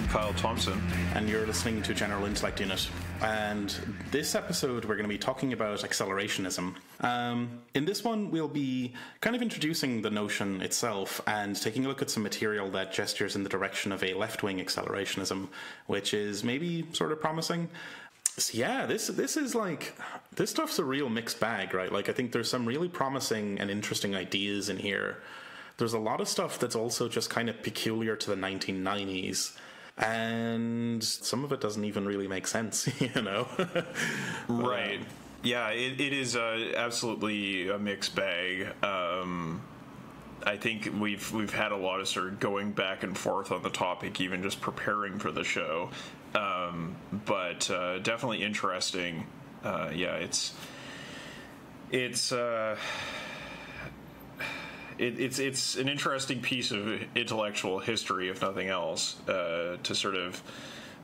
Kyle Thompson. And you're listening to General Intellect Unit. And this episode, we're going to be talking about accelerationism. In this one, we'll be kind of introducing the notion itself and taking a look at some material that gestures in the direction of a left-wing accelerationism, which is maybe sort of promising. So yeah, this is like, this stuff's a real mixed bag, right? Like, I think there's some really promising and interesting ideas in here. There's a lot of stuff that's also just kind of peculiar to the 1990s. And some of it doesn't even really make sense, you know? Right. Yeah, it is absolutely a mixed bag. I think we've had a lot of sort of going back and forth on the topic, even just preparing for the show. But definitely interesting. Yeah, it's an interesting piece of intellectual history, if nothing else, to sort of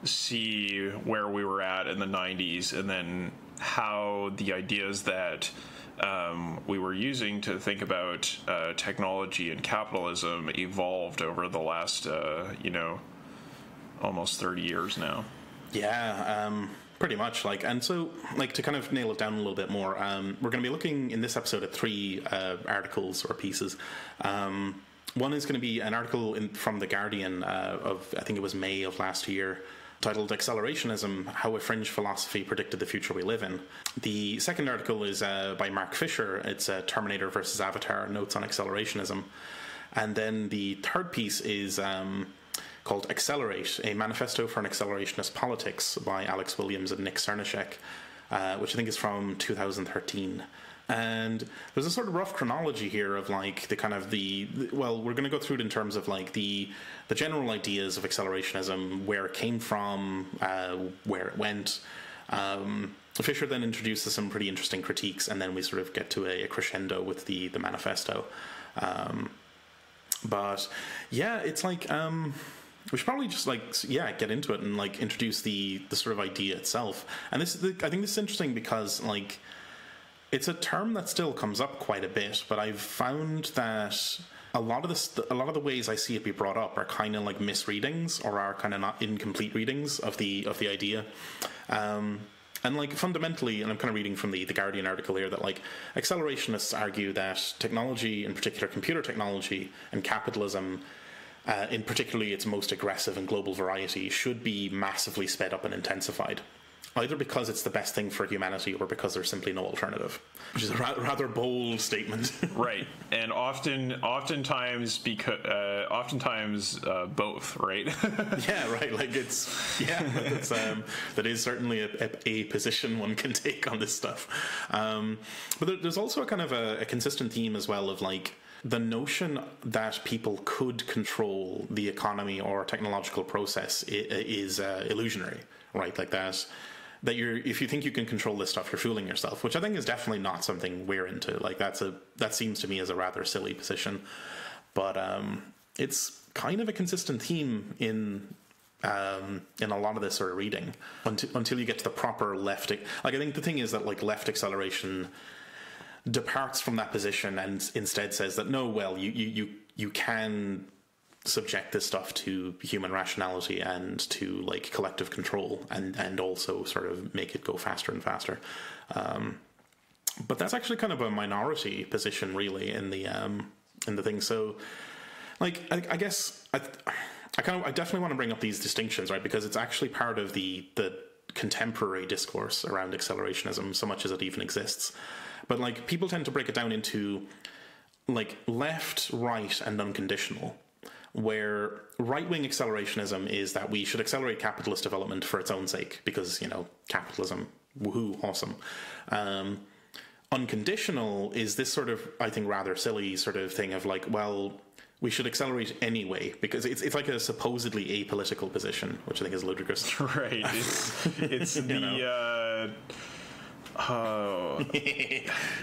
see where we were at in the 90s and then how the ideas that we were using to think about technology and capitalism evolved over the last, almost 30 years now. Yeah, pretty much. And so to kind of nail it down a little bit more, we're going to be looking in this episode at three articles or pieces. One is going to be an article from The Guardian of, I think it was May of last year, titled Accelerationism, How a Fringe Philosophy Predicted the Future We Live In. The second article is by Mark Fisher. It's Terminator versus Avatar, Notes on Accelerationism. And then the third piece is called Accelerate, a Manifesto for an Accelerationist Politics by Alex Williams and Nick Srnicek, which I think is from 2013. And there's a sort of rough chronology here of the kind of well, we're going to go through it in terms of the general ideas of accelerationism, where it came from, where it went. Fisher then introduces some pretty interesting critiques, and then we sort of get to a crescendo with the manifesto. But yeah, it's we should probably just get into it and introduce the sort of idea itself. And I think this is interesting because it's a term that still comes up quite a bit, but I've found that a lot of the ways I see it be brought up are kind of misreadings, or are kind of not incomplete readings of the idea. And fundamentally, and I'm kind of reading from the Guardian article here, that accelerationists argue that technology, in particular computer technology, and capitalism, in particularly its most aggressive and global variety, should be massively sped up and intensified, either because it's the best thing for humanity or because there's simply no alternative, which is a rather bold statement. Right. And oftentimes both, right? Yeah, right. That is certainly a position one can take on this stuff. But there's also a kind of a consistent theme as well of the notion that people could control the economy or technological process is illusionary, right? That if you think you can control this stuff, you're fooling yourself, which I think is definitely not something we're into. That seems to me as a rather silly position, but it's kind of a consistent theme in a lot of this sort of reading until you get to the proper left. I think the thing is that left acceleration departs from that position and instead says that no, well, you can subject this stuff to human rationality and to collective control and also sort of make it go faster and faster. But that's actually kind of a minority position really in the thing. So I guess I definitely want to bring up these distinctions, right? Because it's actually part of the contemporary discourse around accelerationism, so much as it even exists. But people tend to break it down into left, right, and unconditional, where right-wing accelerationism is that we should accelerate capitalist development for its own sake because, capitalism, woohoo, awesome. Unconditional is this sort of, I think, rather silly sort of thing of well, we should accelerate anyway because it's like a supposedly apolitical position, which I think is ludicrous. Right. It's the... Oh,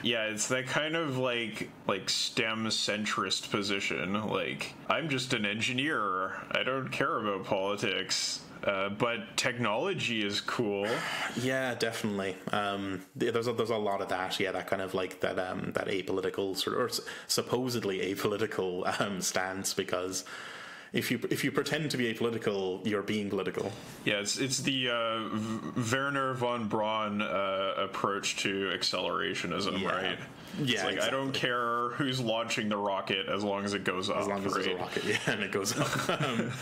yeah, it's that kind of STEM centrist position. I'm just an engineer. I don't care about politics. But technology is cool. Yeah, definitely. There's a lot of that. Yeah, that kind of that apolitical sort of, or supposedly apolitical stance, because if you pretend to be apolitical, you're being political. Yeah, it's the Werner von Braun approach to accelerationism, right? Yeah, it's like, exactly. I don't care who's launching the rocket as long as it goes up. As long as there's a rocket, yeah, and it goes up.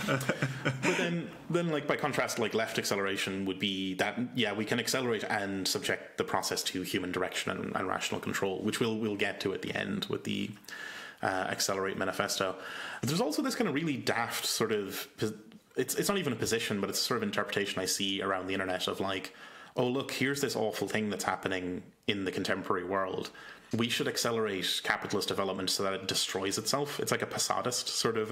But then, like, by contrast, like, left acceleration would be that, yeah, we can accelerate and subject the process to human direction and rational control, which we'll get to at the end with the Accelerate Manifesto. But there's also this kind of really daft sort of, it's not even a position, but it's a sort of interpretation I see around the internet of like, oh, look, here's this awful thing that's happening in the contemporary world. We should accelerate capitalist development so that it destroys itself. It's like a Passadist sort of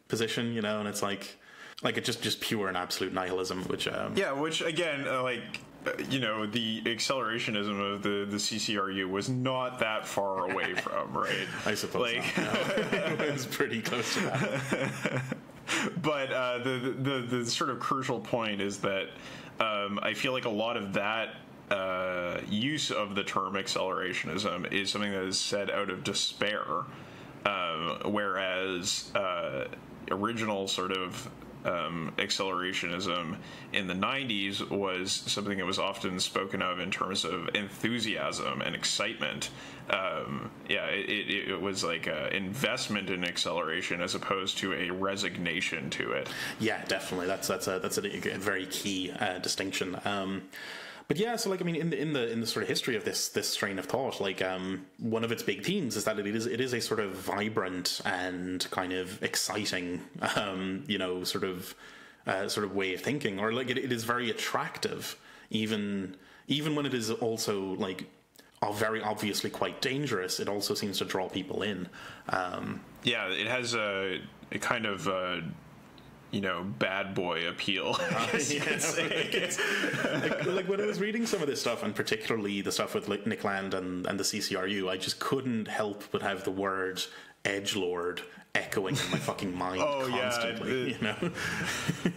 position, you know, and it's like it's just pure and absolute nihilism, which... which, again, you know, the accelerationism of the CCRU was not that far away from, right? I suppose it was pretty close to that. But the sort of crucial point is that I feel like a lot of that use of the term accelerationism is something that is said out of despair, whereas original sort of accelerationism in the 90s was something that was often spoken of in terms of enthusiasm and excitement. It was like an investment in acceleration as opposed to a resignation to it. Yeah, definitely. That's a very key distinction. But yeah, so like, I mean, in the sort of history of this strain of thought, like one of its big themes is that it is a sort of vibrant and kind of exciting, you know, sort of way of thinking, or like it is very attractive, even when it is also like very obviously quite dangerous. It also seems to draw people in. It has a kind of you know, bad boy appeal. You could say. Like when I was reading some of this stuff, and particularly the stuff with like Nick Land and the CCRU, I just couldn't help but have the word edgelord echoing in my fucking mind constantly. You know,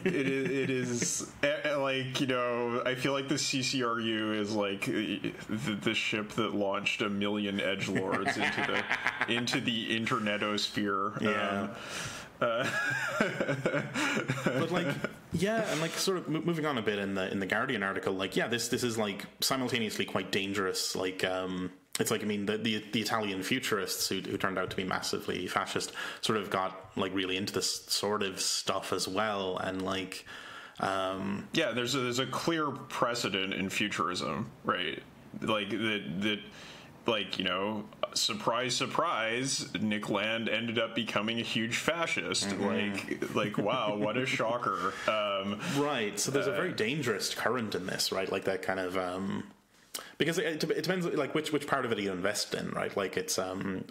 it is like, you know, I feel like the CCRU is like the ship that launched 1 million edgelords into the internetosphere. Yeah. But like, yeah, and like sort of moving on a bit in the Guardian article, like, yeah, this is like simultaneously quite dangerous. Like, it's like, I mean, the Italian futurists who turned out to be massively fascist sort of got like really into this sort of stuff as well, and like, there's a clear precedent in futurism, right? Like that. Like, you know, surprise, surprise, Nick Land ended up becoming a huge fascist. Mm-hmm. Like, wow, what a shocker. Right. So there's a very dangerous current in this, right? Like that kind of, because it depends, like, which part of it you invest in, right? Like, it's,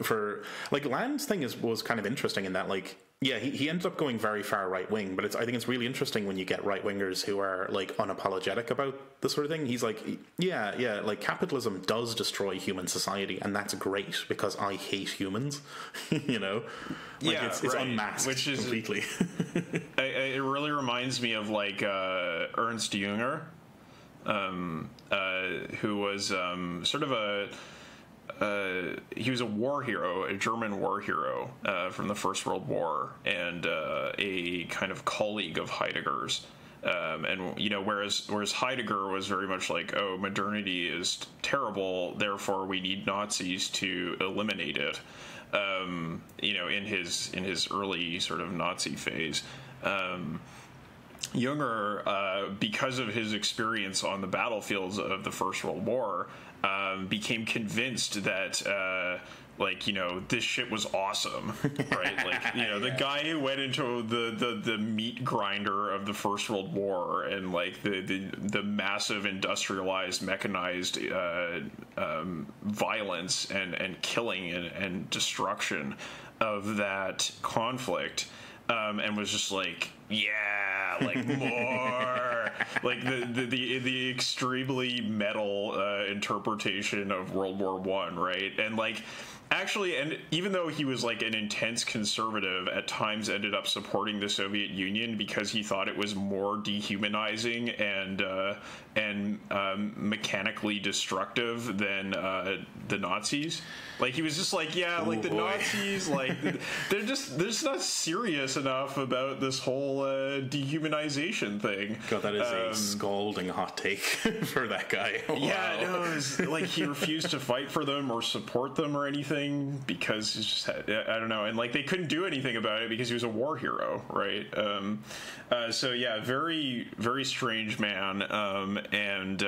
for, like, Land's thing was kind of interesting in that, like, yeah, he ended up going very far right wing, but I think it's really interesting when you get right wingers who are like unapologetic about this sort of thing. He's like, yeah, like capitalism does destroy human society, and that's great because I hate humans. You know, like it's right. Unmasked, which is completely. It really reminds me of like Ernst Jünger, who was sort of he was a war hero, a German war hero from the First World War, and a kind of colleague of Heidegger's. And, you know, whereas Heidegger was very much like, oh, modernity is terrible, therefore we need Nazis to eliminate it, you know, in his early sort of Nazi phase. Jünger, because of his experience on the battlefields of the First World War, became convinced that, like, you know, this shit was awesome, right? Like, you know, the guy who went into the meat grinder of the First World War and, like, the massive industrialized, mechanized violence and killing and destruction of that conflict, and was just like, yeah, like more, like the extremely metal interpretation of World War I, right? And like Actually, and even though he was like an intense conservative, at times ended up supporting the Soviet Union because he thought it was more dehumanizing and mechanically destructive than the Nazis. Like he was just like, yeah, like the Nazis, like they're just not serious enough about this whole dehumanization thing. God, that is a scalding hot take for that guy. Wow. Yeah, no, it was like he refused to fight for them or support them or anything because he just had, I don't know, and like they couldn't do anything about it because he was a war hero, right? So yeah, very very strange man, and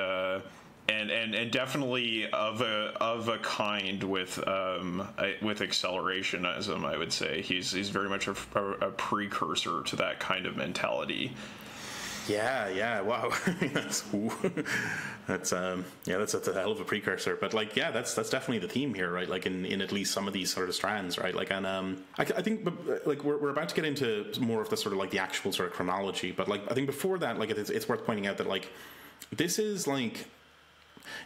definitely of a kind with accelerationism. I would say he's very much a precursor to that kind of mentality. Yeah, wow. that's a hell of a precursor. But like, yeah, that's definitely the theme here, right? Like in at least some of these sort of strands, right? Like, and I think like we're about to get into more of the sort of like the actual sort of chronology. But like, I think before that, like it's worth pointing out that like this is like,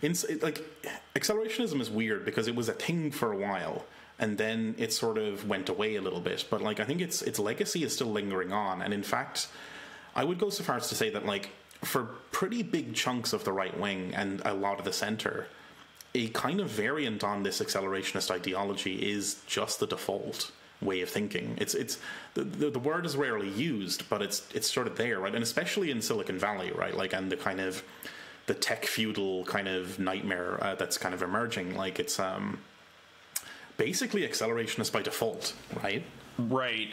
like accelerationism is weird because it was a thing for a while. And then it sort of went away a little bit. But like, I think its legacy is still lingering on. And in fact, I would go so far as to say that, like, for pretty big chunks of the right wing and a lot of the center, a kind of variant on this accelerationist ideology is just the default way of thinking. It's the word is rarely used, but it's sort of there, right? And especially in Silicon Valley, right? Like, and the kind of the tech feudal kind of nightmare that's kind of emerging. Like, it's basically accelerationist by default, right? Right.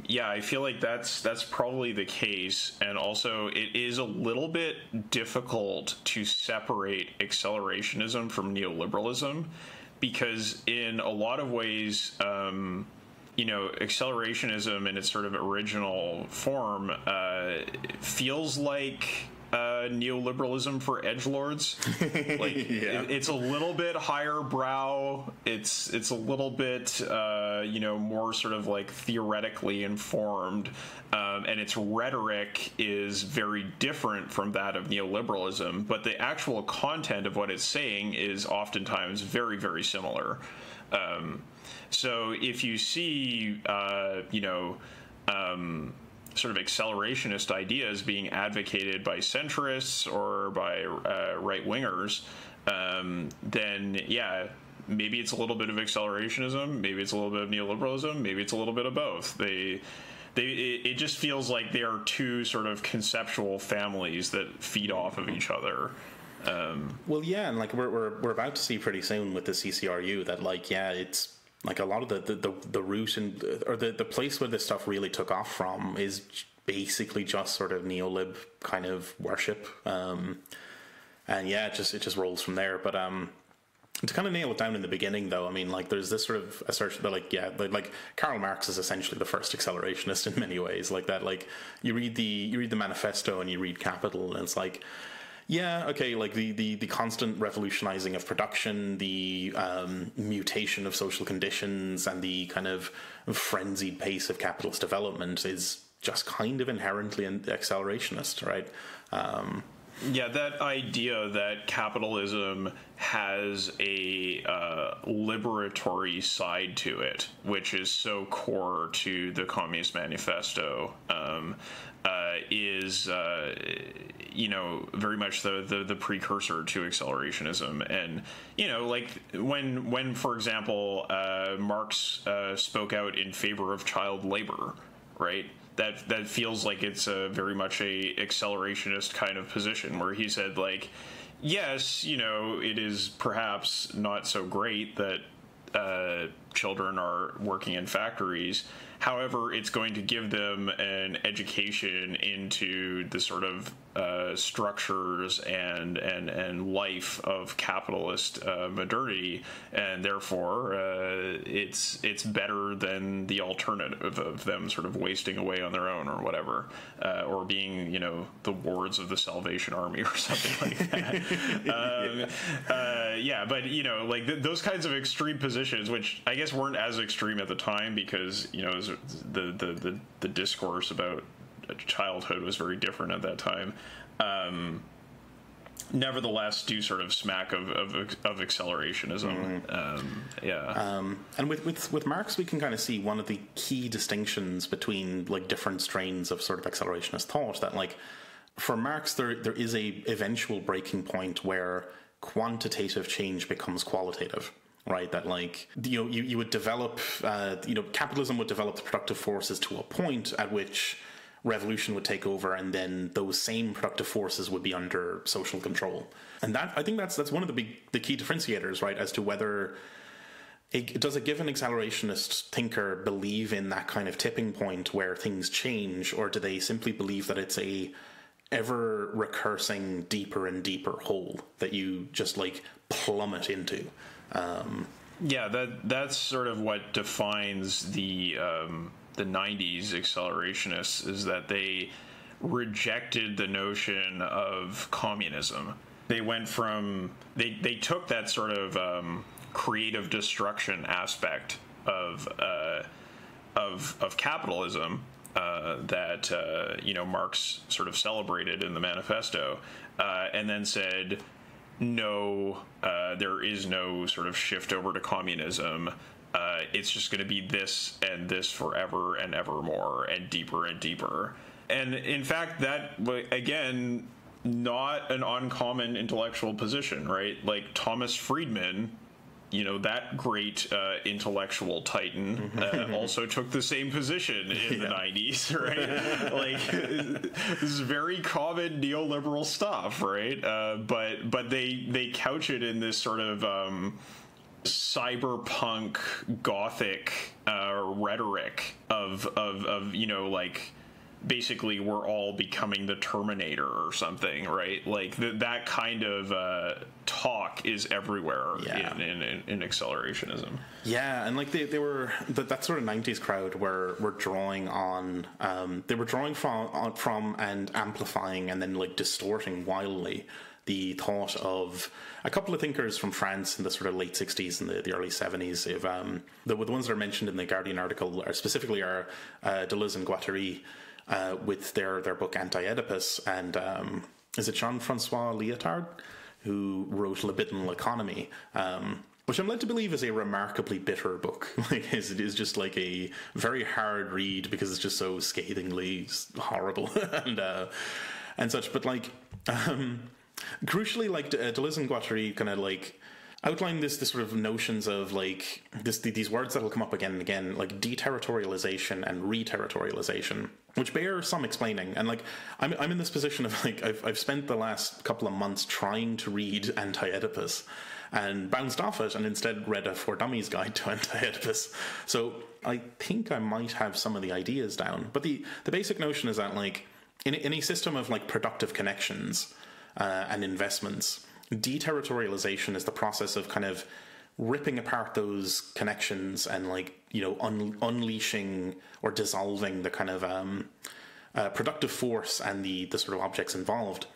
Yeah, I feel like that's probably the case, and also it is a little bit difficult to separate accelerationism from neoliberalism, because in a lot of ways, accelerationism in its sort of original form feels like neoliberalism for edgelords. Like yeah. it's a little bit higher brow. It's a little bit more sort of like theoretically informed, and its rhetoric is very different from that of neoliberalism. But the actual content of what it's saying is oftentimes very very similar. So if you see sort of accelerationist ideas being advocated by centrists or by right-wingers, then yeah, maybe it's a little bit of accelerationism, maybe it's a little bit of neoliberalism, maybe it's a little bit of both. It just feels like they are two sort of conceptual families that feed off of each other. Well, yeah, and like we're about to see pretty soon with the CCRU that, like, yeah, it's like a lot of the root and or the place where this stuff really took off from is basically just sort of neolib kind of worship, and yeah, it just rolls from there. But to kind of nail it down in the beginning, though, I mean, like there's this sort of assertion that, like, yeah, like Karl Marx is essentially the first accelerationist in many ways. Like that, like you read the Manifesto and you read Capital, and it's like, yeah, okay, like the constant revolutionizing of production, the mutation of social conditions, and the kind of frenzied pace of capitalist development is just kind of inherently accelerationist, right? Yeah, that idea that capitalism has a liberatory side to it, which is so core to the Communist Manifesto, is very much the precursor to accelerationism. And like when for example Marx spoke out in favor of child labor, right? That feels like it's very much a accelerationist kind of position, where he said, like, yes, it is perhaps not so great that children are working in factories. However, it's going to give them an education into the sort of structures and life of capitalist modernity, and therefore it's better than the alternative of them sort of wasting away on their own or whatever, or being the wards of the Salvation Army or something like that. Yeah, but like those kinds of extreme positions, which I guess weren't as extreme at the time because the discourse about childhood was very different at that time. nevertheless do sort of smack of accelerationism. And with Marx, we can kind of see one of the key distinctions between like different strains of sort of accelerationist thought, that like for Marx there is a eventual breaking point where quantitative change becomes qualitative. Right, that like you would develop, capitalism would develop the productive forces to a point at which revolution would take over, and then those same productive forces would be under social control. And that, I think that's one of the key differentiators, right, as to whether does a given accelerationist thinker believe in that kind of tipping point where things change, or do they simply believe that it's a ever recursing deeper and deeper hole that you just like plummet into? That's sort of what defines the 90s accelerationists, is that they rejected the notion of communism. They went from they took that sort of creative destruction aspect of capitalism that Marx sort of celebrated in the Manifesto, and then said, no, there is no sort of shift over to communism. It's just going to be this and this forever and evermore and deeper. And in fact, that, again, not an uncommon intellectual position, right? Like Thomas Friedman, that great intellectual titan also took the same position in the 90s, right? Like, this is very common neoliberal stuff, right? But they couch it in this sort of cyberpunk gothic rhetoric of like, basically we're all becoming the Terminator or something, right? Like that kind of talk is everywhere in accelerationism. Yeah, and like they were that sort of 90s crowd were drawing on they were drawing from and amplifying and then like distorting wildly the thought of a couple of thinkers from France in the sort of late 60s and the early 70s. If the ones that are mentioned in the Guardian article specifically are Deleuze and Guattari, with their book Anti-Oedipus, and is it Jean-Francois Lyotard who wrote Le Bit and L'Economy, which I'm led to believe is a remarkably bitter book. Like, it is just like a very hard read because it's just so scathingly horrible and such. But like, crucially, like Deleuze and Guattari kind of like outline this sort of notions of like these words that will come up again and again, like deterritorialization and reterritorialization, which bear some explaining. And like I'm in this position of like I've spent the last couple of months trying to read Anti-Oedipus and bounced off it and instead read a For Dummies guide to Anti-Oedipus. So I think I might have some of the ideas down. But the basic notion is that like in a system of like productive connections and investments, deterritorialization is the process of kind of ripping apart those connections and like unleashing or dissolving the kind of productive force and the sort of objects involved,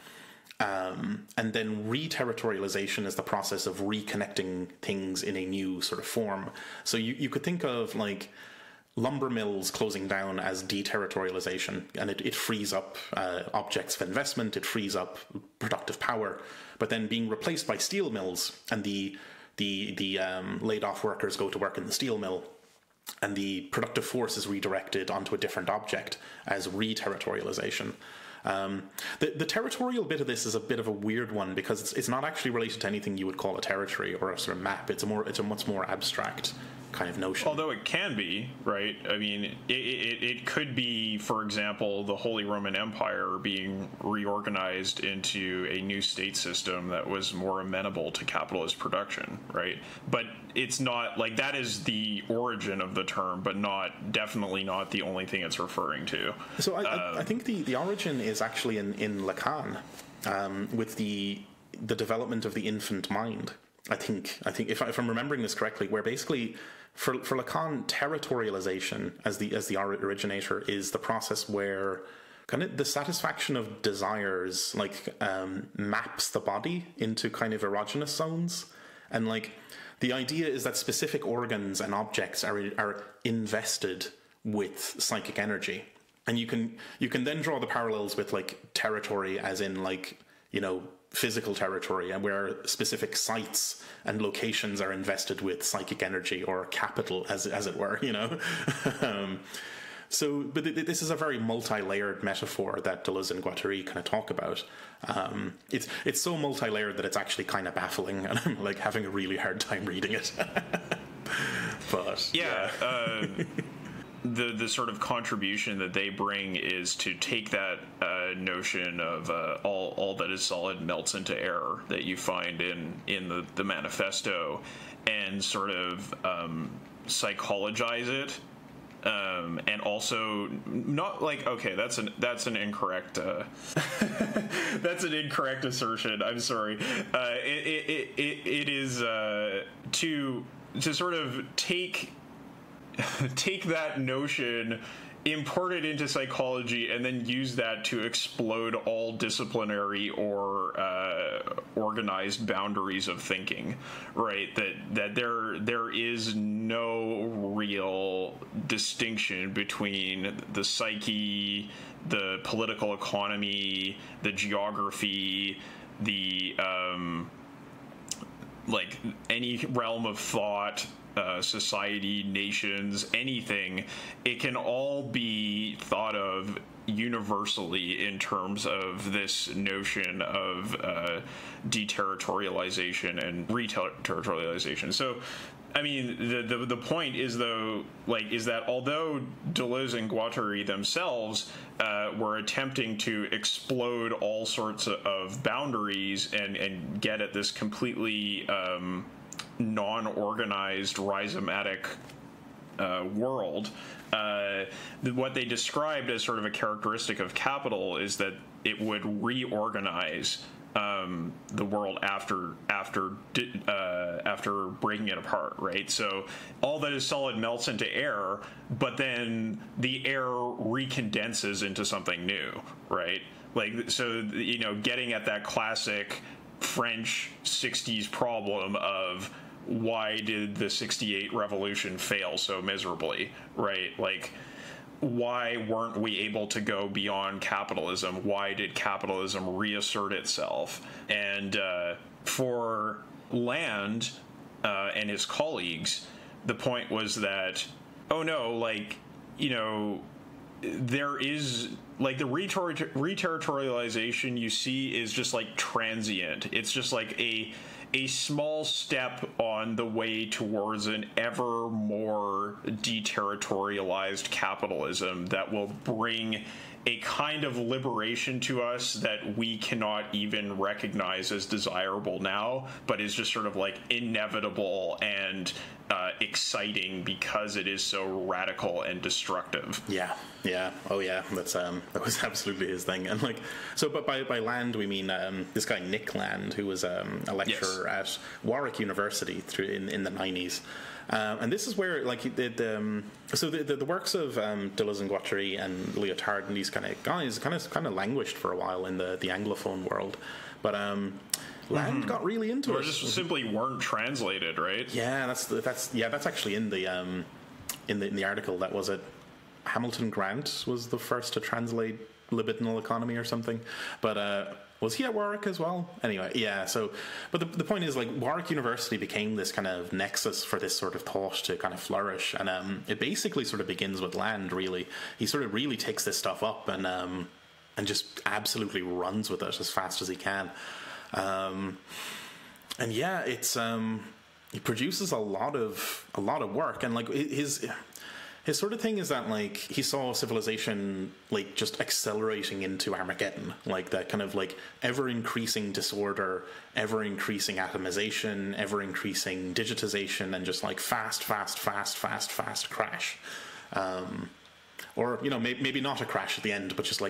and then reterritorialization is the process of reconnecting things in a new sort of form. So you could think of like lumber mills closing down as deterritorialization, and it frees up objects of investment, it frees up productive power, but then being replaced by steel mills, and the laid off workers go to work in the steel mill, and the productive force is redirected onto a different object as reterritorialization. The territorial bit of this is a bit of a weird one because it's not actually related to anything you would call a territory or a sort of map. It's a much more abstract kind of notion. Although it can be, right? I mean, it could be, for example, the Holy Roman Empire being reorganized into a new state system that was more amenable to capitalist production, right? But it's not like that is the origin of the term, but definitely not the only thing it's referring to. So I think the origin is actually in Lacan, with the development of the infant mind. I think if I'm remembering this correctly, where basically for Lacan, territorialization as the originator is the process where kind of the satisfaction of desires like maps the body into kind of erogenous zones, and like the idea is that specific organs and objects are invested with psychic energy, and you can then draw the parallels with like territory as in like physical territory, and where specific sites and locations are invested with psychic energy or capital, as it were. But this is a very multi-layered metaphor that Deleuze and Guattari kind of talk about. It's so multi-layered that it's actually kind of baffling, and I'm like having a really hard time reading it. But the sort of contribution that they bring is to take that notion of all that is solid melts into air that you find in the Manifesto, and sort of psychologize it. And also not like, okay, that's an incorrect that's an incorrect assertion. I'm sorry. It is to sort of take that notion, import it into psychology, and then use that to explode all disciplinary or organized boundaries of thinking, right? That there is no real distinction between the psyche, the political economy, the geography, the like any realm of thought, society, nations, anything. It can all be thought of universally in terms of this notion of deterritorialization and reterritorialization. So, I mean, the point is, though, is that although Deleuze and Guattari themselves were attempting to explode all sorts of boundaries and get at this completely non-organized, rhizomatic world, what they described as sort of a characteristic of capital is that it would reorganize the world after breaking it apart, right? So all that is solid melts into air, but then the air recondenses into something new, right? So getting at that classic French 60s problem of why did the 68 revolution fail so miserably, right? Why weren't we able to go beyond capitalism? Why did capitalism reassert itself? And for Land and his colleagues, the point was that, oh no, there is the reterritorialization you see is just transient. It's just a small step on the way towards an ever more deterritorialized capitalism that will bring a kind of liberation to us that we cannot even recognize as desirable now, but is just sort of inevitable and exciting because it is so radical and destructive. Yeah. Oh yeah, that was absolutely his thing. And but by Land we mean this guy Nick Land, who was a lecturer at Warwick University in the 90s. And this is where the works of Deleuze and Guattari and Lyotard and these kind of guys kind of languished for a while in the Anglophone world, but Land got really into it. Or just simply weren't translated, right? Yeah, that's actually in the article. That was it. Hamilton Grant was the first to translate libidinal economy or something, but was he at Warwick as well? Anyway, yeah. So, but the point is, Warwick University became this kind of nexus for this sort of thought to kind of flourish, and it basically sort of begins with Land. Really, he sort of really takes this stuff up and just absolutely runs with it as fast as he can. And yeah, it's he produces a lot of work, and his sort of thing is that he saw civilization just accelerating into Armageddon, that kind of ever increasing disorder, ever increasing atomization, ever increasing digitization, and just fast crash. Or maybe not a crash at the end, but just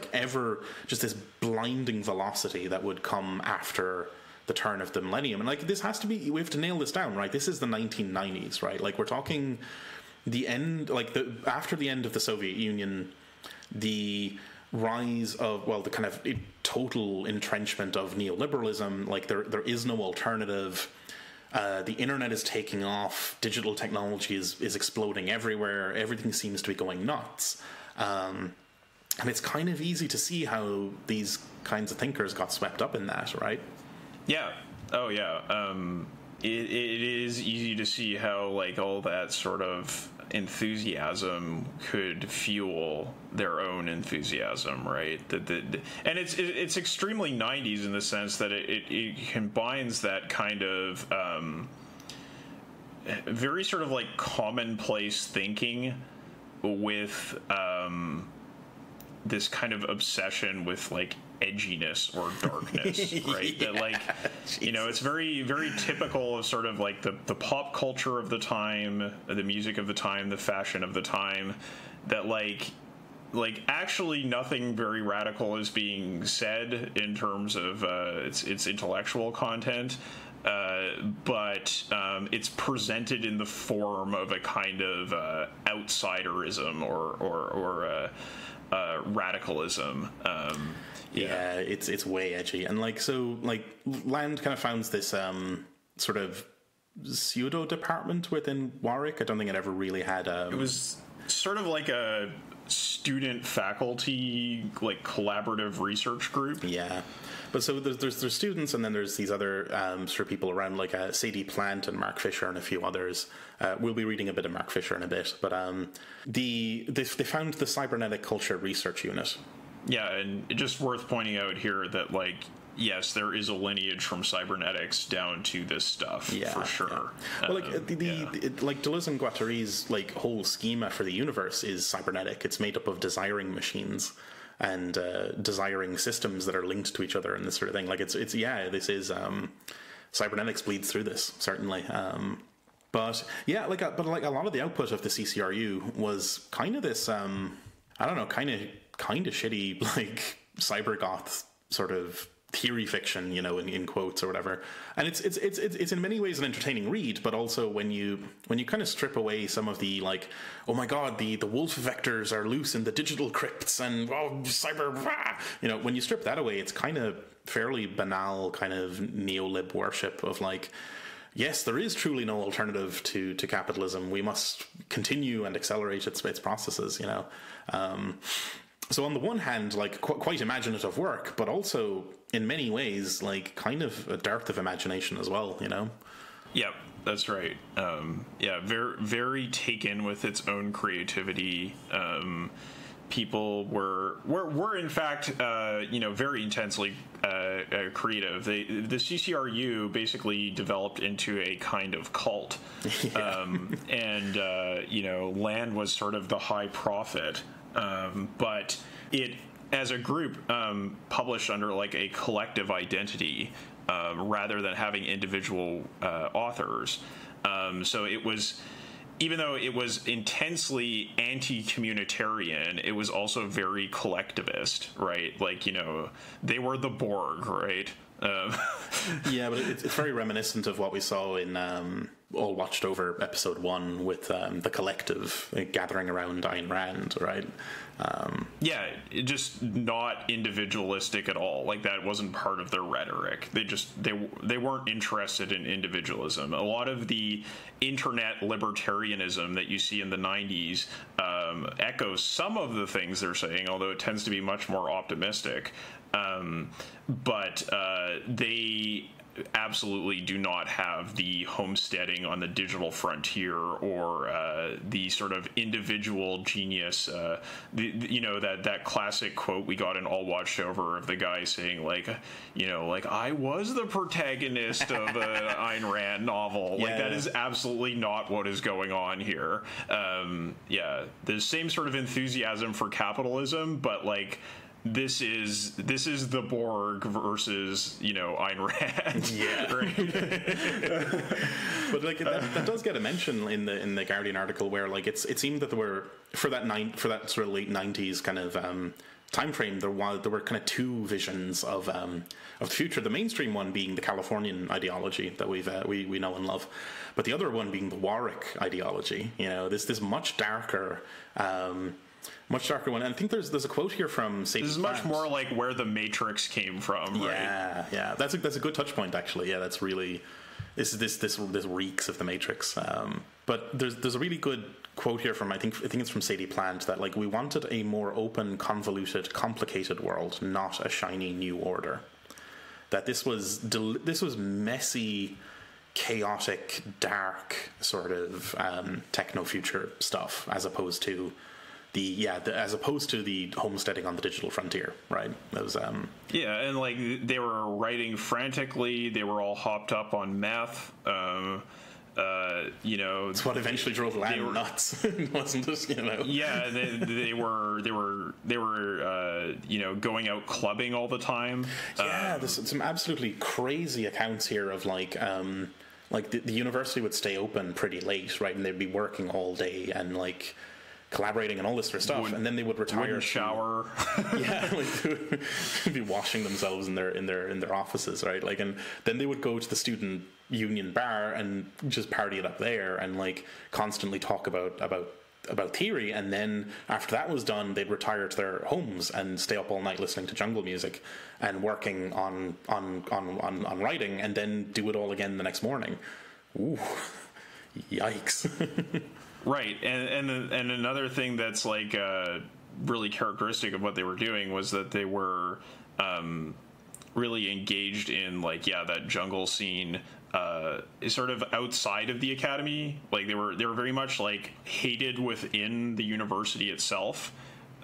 just this blinding velocity that would come after the turn of the millennium. And this has to be, we have to nail this down, right? This is the 1990s, right? We're talking the end, after the end of the Soviet Union, the rise of, the kind of total entrenchment of neoliberalism. There is no alternative. The internet is taking off. Digital technology is exploding everywhere. Everything seems to be going nuts. And it's kind of easy to see how these kinds of thinkers got swept up in that, right? Yeah. Oh, yeah. It is easy to see how, like, all that sort of enthusiasm could fuel their own enthusiasm, right? And it's extremely 90s in the sense that it combines that kind of very sort of like commonplace thinking with this kind of obsession with like edginess or darkness, right? Yeah, that like, you know, it's very, very typical of sort of like the pop culture of the time, the music of the time, the fashion of the time, that like actually nothing very radical is being said in terms of its intellectual content, but it's presented in the form of a kind of outsiderism or radicalism. Yeah, it's way edgy, and like so, like Land kind of founds this sort of pseudo department within Warwick. I don't think it ever really had. It was sort of like a student faculty like collaborative research group. Yeah, but so there's students, and then there's these other sort of people around, like Sadie Plant and Mark Fisher and a few others. We'll be reading a bit of Mark Fisher in a bit, but they found the Cybernetic Culture Research Unit. Yeah, and just worth pointing out here that, like, yes, there is a lineage from cybernetics down to this stuff, for sure. Yeah. Well, like like Deleuze and Guattari's like whole schema for the universe is cybernetic. It's made up of desiring machines and desiring systems that are linked to each other and this sort of thing. Like this is cybernetics bleeds through this, certainly. But yeah, like a lot of the output of the CCRU was kind of this I don't know, kind of shitty, like cyber goth sort of theory fiction, you know, in quotes or whatever. And it's in many ways an entertaining read, but also when you kind of strip away some of the like, oh my god, the wolf vectors are loose in the digital crypts and cyber, you know, when you strip that away, it's kind of fairly banal kind of neolib worship of like, yes, there is truly no alternative to capitalism. We must continue and accelerate its processes, you know. So on the one hand, like quite imaginative work, but also in many ways, like kind of a dearth of imagination as well, you know? Yep, that's right. Very, very taken with its own creativity. People were in fact, very intensely creative. The CCRU basically developed into a kind of cult, and Land was sort of the high prophet. But it, as a group, published under like a collective identity rather than having individual authors. So it was, even though it was intensely anti-communitarian, it was also very collectivist, right? Like, you know, they were the Borg, right? Yeah, but it's very reminiscent of what we saw in All Watched Over episode 1 with the collective gathering around Ayn Rand, right? Just not individualistic at all. Like, that wasn't part of their rhetoric. They weren't interested in individualism. A lot of the internet libertarianism that you see in the 90s echoes some of the things they're saying, although it tends to be much more optimistic. But they absolutely do not have the homesteading on the digital frontier or the sort of individual genius. That classic quote we got in All Watched Over of the guy saying like I was the protagonist of an Ayn Rand novel. Like that is absolutely not what is going on here. The same sort of enthusiasm for capitalism, but like. This is the Borg versus Ayn Rand. Yeah, right. But like that does get a mention in the Guardian article where like it seemed that there were for that sort of late 90s kind of time frame there were kind of two visions of the future. The mainstream one being the Californian ideology that we know and love, but the other one being the Warwick ideology. You know, this much darker. Much darker one. And I think there's a quote here from Sadie. This is much more like where the Matrix came from, right? Yeah. That's a good touch point, actually. Yeah, that's really this reeks of the Matrix. But there's a really good quote here from I think it's from Sadie Plant, that like we wanted a more open, convoluted, complicated world, not a shiny new order. That this was messy, chaotic, dark sort of techno future stuff, as opposed to the homesteading on the digital frontier, right? That was yeah, and like they were writing frantically. They were all hopped up on meth. You know, it's what eventually drove Land nuts, wasn't it? You know, yeah, they were you know, going out clubbing all the time. Yeah, there's some absolutely crazy accounts here of like the university would stay open pretty late, right, and they'd be working all day and like collaborating and all this sort of stuff, and then they would retire, shower. Yeah, like they'd be washing themselves in their offices, right? Like, and then they would go to the student union bar and just party it up there and like constantly talk about theory, and then after that was done, they'd retire to their homes and stay up all night listening to jungle music and working on writing, and then do it all again the next morning. Ooh, yikes. Right, and another thing that's like really characteristic of what they were doing was that they were really engaged in like that jungle scene, sort of outside of the academy. Like they were very much like hated within the university itself,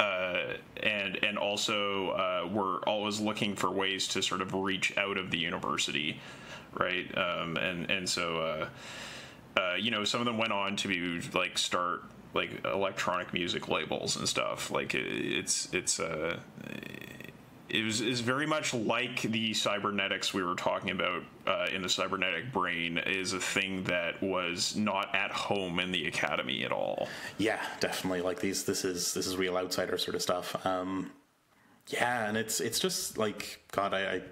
and also were always looking for ways to sort of reach out of the university, right? And so. You know, some of them went on to be like start like electronic music labels and stuff. Like it was very much like the cybernetics we were talking about in the cybernetic brain is a thing that was not at home in the academy at all. Yeah, definitely. Like this is real outsider sort of stuff. Yeah, and it's just like, God, I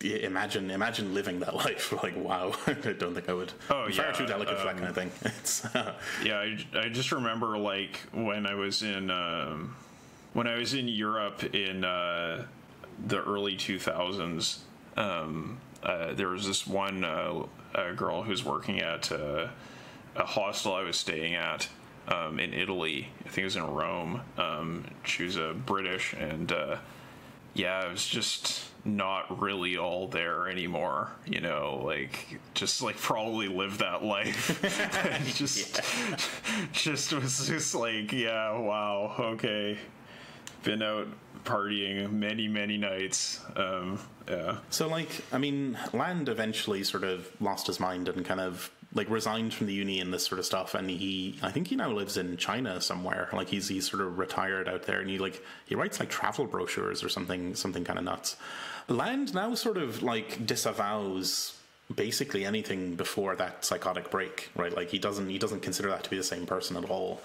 imagine living that life. Like, wow. I don't think I would. I'm far too delicate for that kind of thing. It's yeah, I just remember like when I was in Europe in the early 2000s, there was this one girl who's working at a hostel I was staying at in Italy. I think it was in Rome. She was British, and yeah, it was just not really all there anymore, you know, like just like probably lived that life. just was just like, yeah, wow, okay, been out partying many nights. Yeah, so like, I mean, Land eventually sort of lost his mind and kind of like resigned from the uni and this sort of stuff, and I think he now lives in China somewhere. Like he's sort of retired out there, and he writes like travel brochures or something kind of nuts. Land now sort of like disavows basically anything before that psychotic break, right? Like he doesn't consider that to be the same person at all.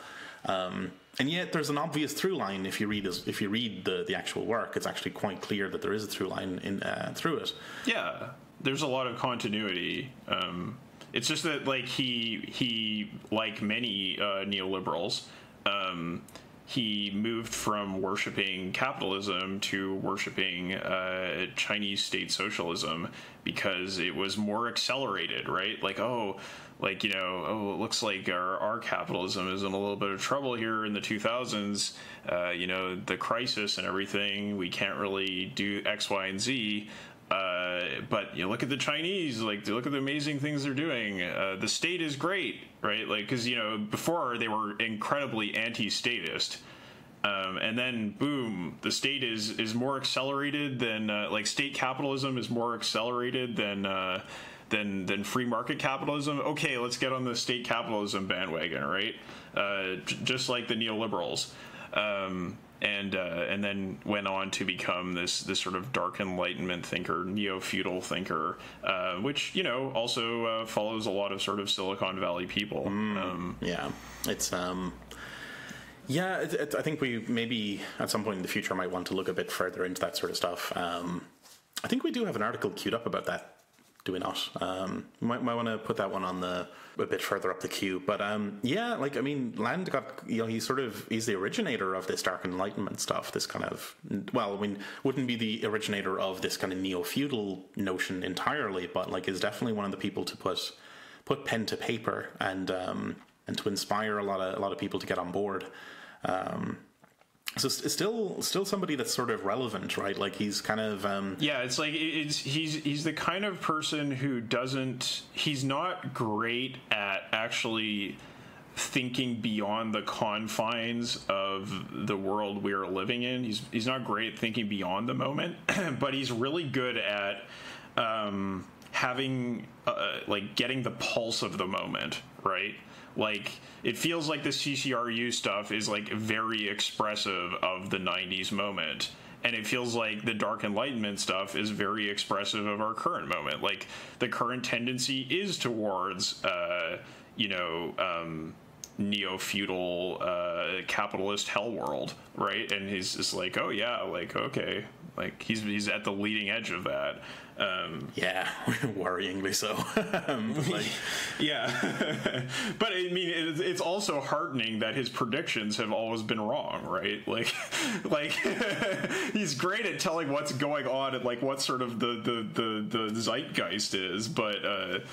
And yet there's an obvious through line if you read the actual work. It's actually quite clear that there is a through line through it. Yeah, there's a lot of continuity. It's just that like he like many neoliberals, he moved from worshiping capitalism to worshiping Chinese state socialism because it was more accelerated, right? Like, it looks like our capitalism is in a little bit of trouble here in the 2000s. The crisis and everything, we can't really do X, Y, and Z. But you look at the Chinese, like look at the amazing things they're doing. The state is great, right? Like, because before they were incredibly anti-statist, and then boom, the state is more accelerated than like state capitalism is more accelerated than free market capitalism. Okay, let's get on the state capitalism bandwagon, right? Just like the neoliberals. And then went on to become this sort of dark Enlightenment thinker, neo-feudal thinker, which also follows a lot of sort of Silicon Valley people. Yeah, it's I think we maybe at some point in the future might want to look a bit further into that sort of stuff. I think we do have an article queued up about that. Do we not? Might want to put that one on a bit further up the queue. But Land got, he's the originator of this dark Enlightenment stuff. This kind of, wouldn't be the originator of this kind of neo-feudal notion entirely, but like is definitely one of the people to put pen to paper and to inspire a lot of people to get on board. So it's still somebody that's sort of relevant, right? Like he's kind of it's like he's the kind of person who he's not great at actually thinking beyond the confines of the world we are living in. He's not great at thinking beyond the moment, but he's really good at having like getting the pulse of the moment, right? Like, it feels like the CCRU stuff is, like, very expressive of the 90s moment. And it feels like the Dark Enlightenment stuff is very expressive of our current moment. Like, the current tendency is towards, neo-feudal capitalist hell world, right? And he's just like, oh, yeah, like, okay. Like, he's at the leading edge of that. Worryingly so. Yeah. But I mean, it's also heartening that his predictions have always been wrong, right? Like he's great at telling what's going on and like what sort of the zeitgeist is, but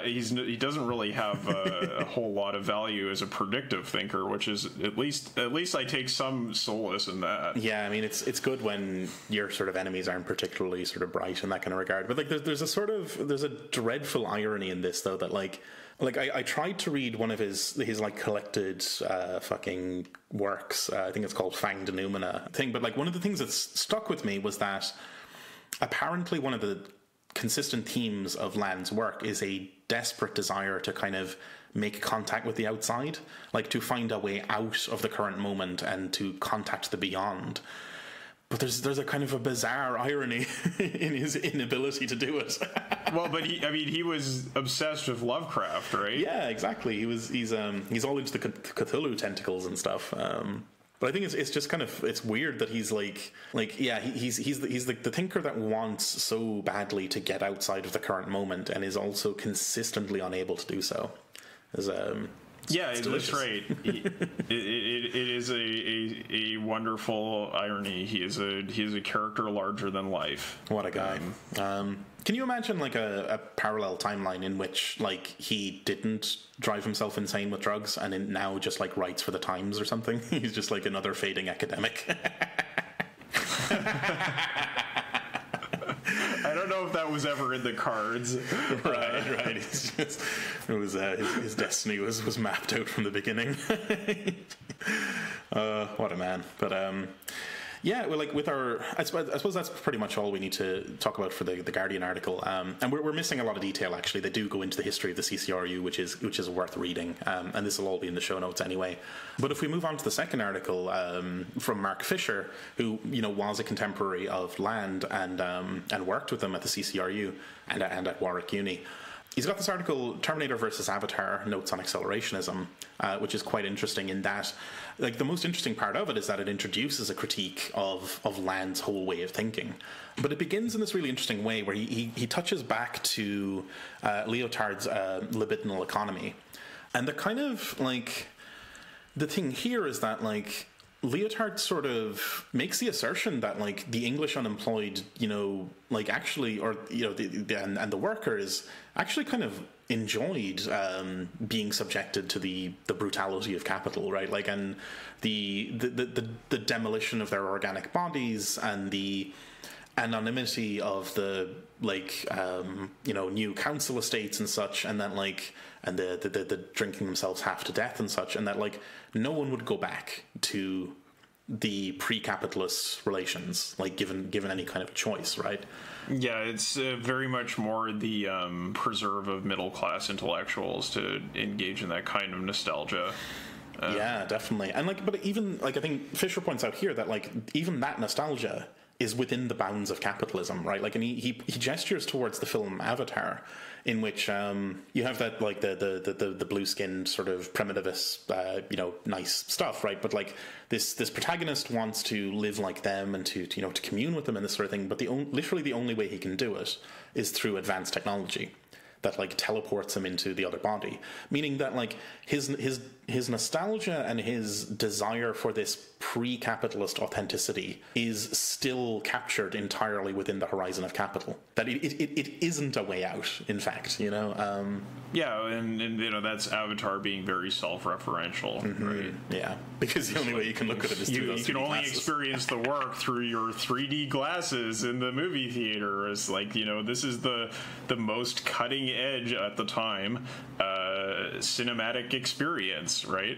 he doesn't really have a whole lot of value as a predictive thinker, which is at least I take some solace in that. Yeah, I mean it's good when your sort of enemies aren't particularly sort of bright in that kind of regard. But like there's a dreadful irony in this though, that like I tried to read one of his like collected fucking works. I think it's called Fang Denumina thing. But like one of the things that stuck with me was that apparently one of the consistent themes of Land's work is a desperate desire to kind of make contact with the outside, like to find a way out of the current moment and to contact the beyond. But there's a kind of a bizarre irony in his inability to do it. Well, but he was obsessed with Lovecraft, right? Yeah, exactly. He's all into the Cthulhu tentacles and stuff. But I think it's just kind of, it's weird that he's he's the thinker that wants so badly to get outside of the current moment and is also consistently unable to do so. It's that's right. It is a wonderful irony. He is a character larger than life. What a guy. Can you imagine like a parallel timeline in which like he didn't drive himself insane with drugs and now just like writes for the Times or something? He's just like another fading academic. I don't know if that was ever in the cards. Right. His destiny was mapped out from the beginning. What a man. But well, like with I suppose that's pretty much all we need to talk about for the Guardian article. And we're missing a lot of detail. Actually, they do go into the history of the CCRU, which is worth reading. And this will all be in the show notes anyway. But if we move on to the second article from Mark Fisher, who was a contemporary of Land and worked with them at the CCRU and at Warwick Uni. He's got this article, Terminator versus Avatar, Notes on Accelerationism, which is quite interesting in that, like, the most interesting part of it is that it introduces a critique of Land's whole way of thinking. But it begins in this really interesting way where he touches back to Lyotard's libidinal economy. And the kind of, like, the thing here is that, like, Lyotard sort of makes the assertion that, like, the English unemployed, like, actually, or, and the workers actually kind of enjoyed being subjected to the brutality of capital, right? Like, and the demolition of their organic bodies and the anonymity of the, like, new council estates and such, and that, like, and the drinking themselves half to death and such, and that, like, no one would go back to the pre-capitalist relations, like, given any kind of choice, right? Yeah, it's very much more the preserve of middle-class intellectuals to engage in that kind of nostalgia. Yeah, definitely. And, like, but even, like, I think Fisher points out here that, like, even that nostalgia is within the bounds of capitalism, right? Like, and he gestures towards the film Avatar, in which you have that, like, the blue-skinned sort of primitivist, nice stuff, right? But, like, this protagonist wants to live like them and to commune with them and this sort of thing. But literally the only way he can do it is through advanced technology. that like teleports him into the other body, meaning that like his nostalgia and his desire for this pre-capitalist authenticity is still captured entirely within the horizon of capital. That it isn't a way out, in fact, you know. Yeah, and you know, that's Avatar being very self-referential, right? Yeah, because the only way you can look at it is through those 3D You can only glasses. experience the work through your 3D glasses in the movie theater. It's like, you know, this is the most cutting edge at the time cinematic experience, right?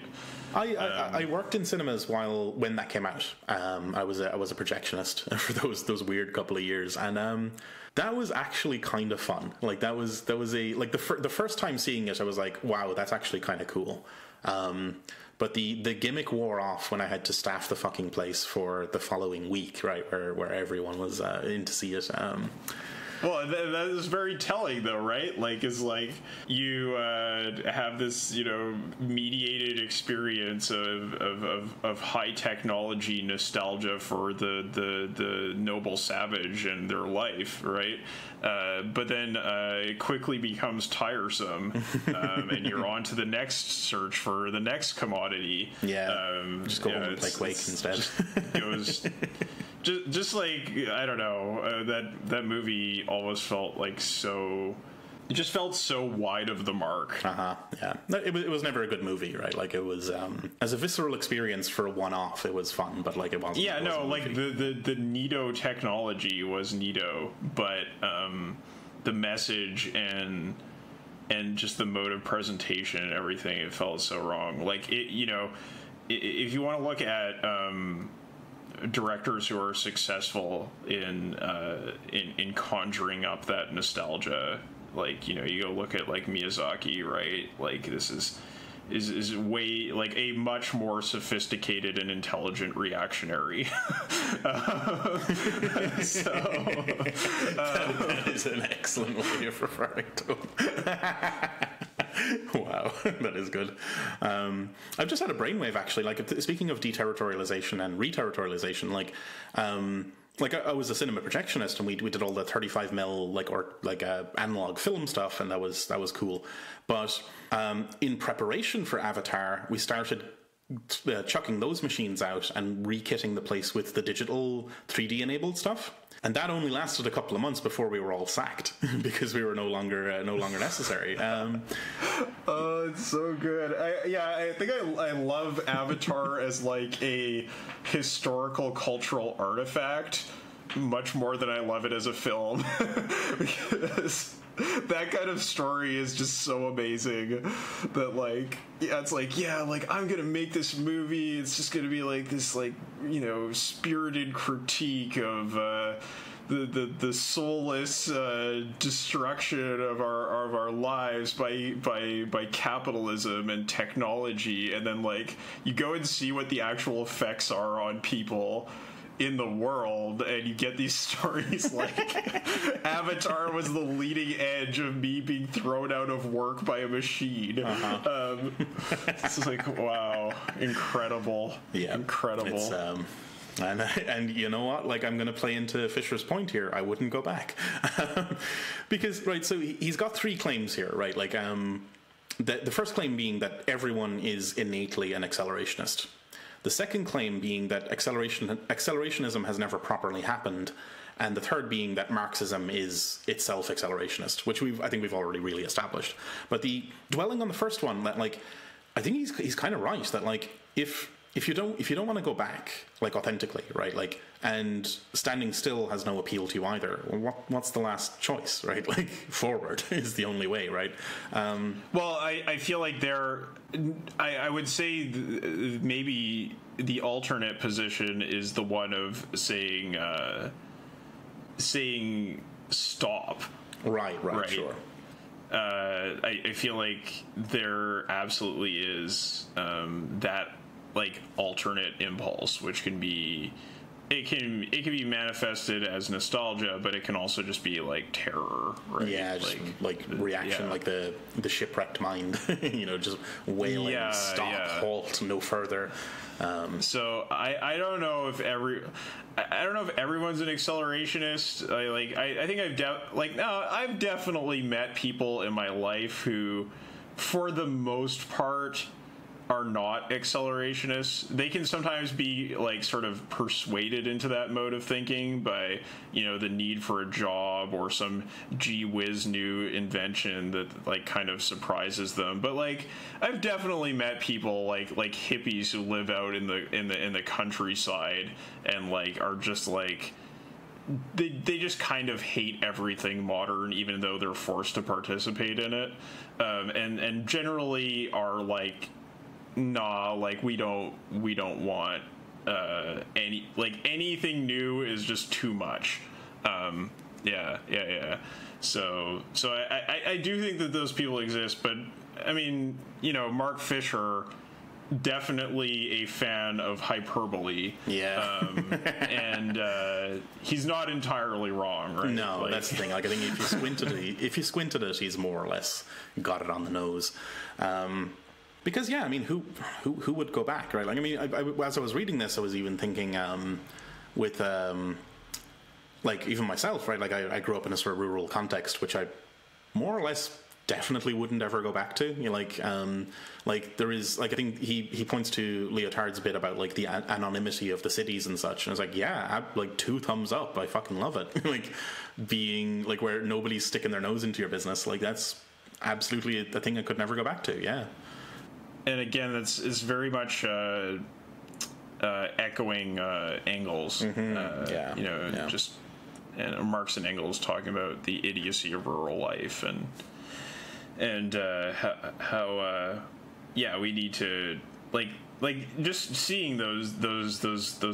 I worked in cinemas when that came out. I was a projectionist for those weird couple of years, and that was actually kind of fun. Like that was the first time seeing it, I was like, wow, that's actually kind of cool. But the gimmick wore off when I had to staff the fucking place for the following week, right, where everyone was in to see it. Well, that is very telling, though, right? Like, it's like you have this, you know, mediated experience of high technology nostalgia for the noble savage and their life, right? But then it quickly becomes tiresome, and you're on to the next search for the next commodity. Yeah, just go home and play Quake instead. Goes. Just like, I don't know, that movie almost felt like so... It just felt so wide of the mark. Yeah. It was never a good movie, right? Like, it was, as a visceral experience for a one-off, it was fun, but, like, it wasn't... Yeah, no, like, the Neato technology was neato, but the message and just the mode of presentation and everything, it felt so wrong. Like, it, you know, if you want to look at... directors who are successful in conjuring up that nostalgia, like, you know, you go look at like Miyazaki, right? Like, this is way like a much more sophisticated and intelligent reactionary. That is an excellent way of referring to him. Wow, that is good. I've just had a brainwave, actually. Like, speaking of deterritorialization and reterritorialization, I was a cinema projectionist, and we did all the 35mm analog film stuff, and that was cool. But in preparation for Avatar, we started chucking those machines out and re-kitting the place with the digital 3D enabled stuff. And that only lasted a couple of months before we were all sacked because we were no longer necessary. Oh, it's so good. I think I love Avatar as like a historical cultural artifact much more than I love it as a film. Because that kind of story is just so amazing that, like, yeah, it's like, yeah, like, I'm gonna make this movie, it's just gonna be like this, like, you know, spirited critique of the soulless destruction of our lives by capitalism and technology. And then, like, you go and see what the actual effects are on people in the world, and you get these stories like Avatar was the leading edge of me being thrown out of work by a machine. It's like, wow, incredible. Yeah, incredible. It's, and you know what? Like, I'm going to play into Fisher's point here. I wouldn't go back because, right? So he's got three claims here, right? Like, the first claim being that everyone is innately an accelerationist. The second claim being that accelerationism has never properly happened, and the third being that Marxism is itself accelerationist, which I think we've already really established. But the dwelling on the first one, that, like, I think he's kind of right, that, like, if you don't want to go back, like, authentically, right, like, and standing still has no appeal to you either, well, what's the last choice, right? Like, forward is the only way, right? Well, I feel like I would say maybe the alternate position is the one of saying stop. Right, sure. I feel like there absolutely is that, like, alternate impulse, which can be it can be manifested as nostalgia, but it can also just be like terror, right? Yeah, just like reaction, like the shipwrecked mind, just wailing, stop, halt, no further. So I don't know if everyone's an accelerationist. I think I've definitely met people in my life who, for the most part, are not accelerationists. They can sometimes be like sort of persuaded into that mode of thinking by the need for a job or some gee whiz new invention that like kind of surprises them. But like I've definitely met people like hippies who live out in the countryside and like are just like they just kind of hate everything modern, even though they're forced to participate in it, and generally are like, nah, like we don't want anything new is just too much. So I do think that those people exist, but I mean, Mark Fisher, definitely a fan of hyperbole. Yeah. And he's not entirely wrong, right? No, that's the thing. Like I think if you squinted it, he's more or less got it on the nose. Because I mean, who would go back, right? Like I mean, as I was reading this, I was even thinking with like even myself, right? Like I grew up in a sort of rural context, which I more or less definitely wouldn't ever go back to. Like there is like I think he points to Lyotard's bit about like the anonymity of the cities and such, and I was like, yeah, like 2 thumbs up. I fucking love it. Like being like where nobody's sticking their nose into your business. Like that's absolutely a thing I could never go back to. Yeah. And again, it's very much echoing Engels. Mm-hmm. Just and Marx and Engels talking about the idiocy of rural life and how we need to like just seeing those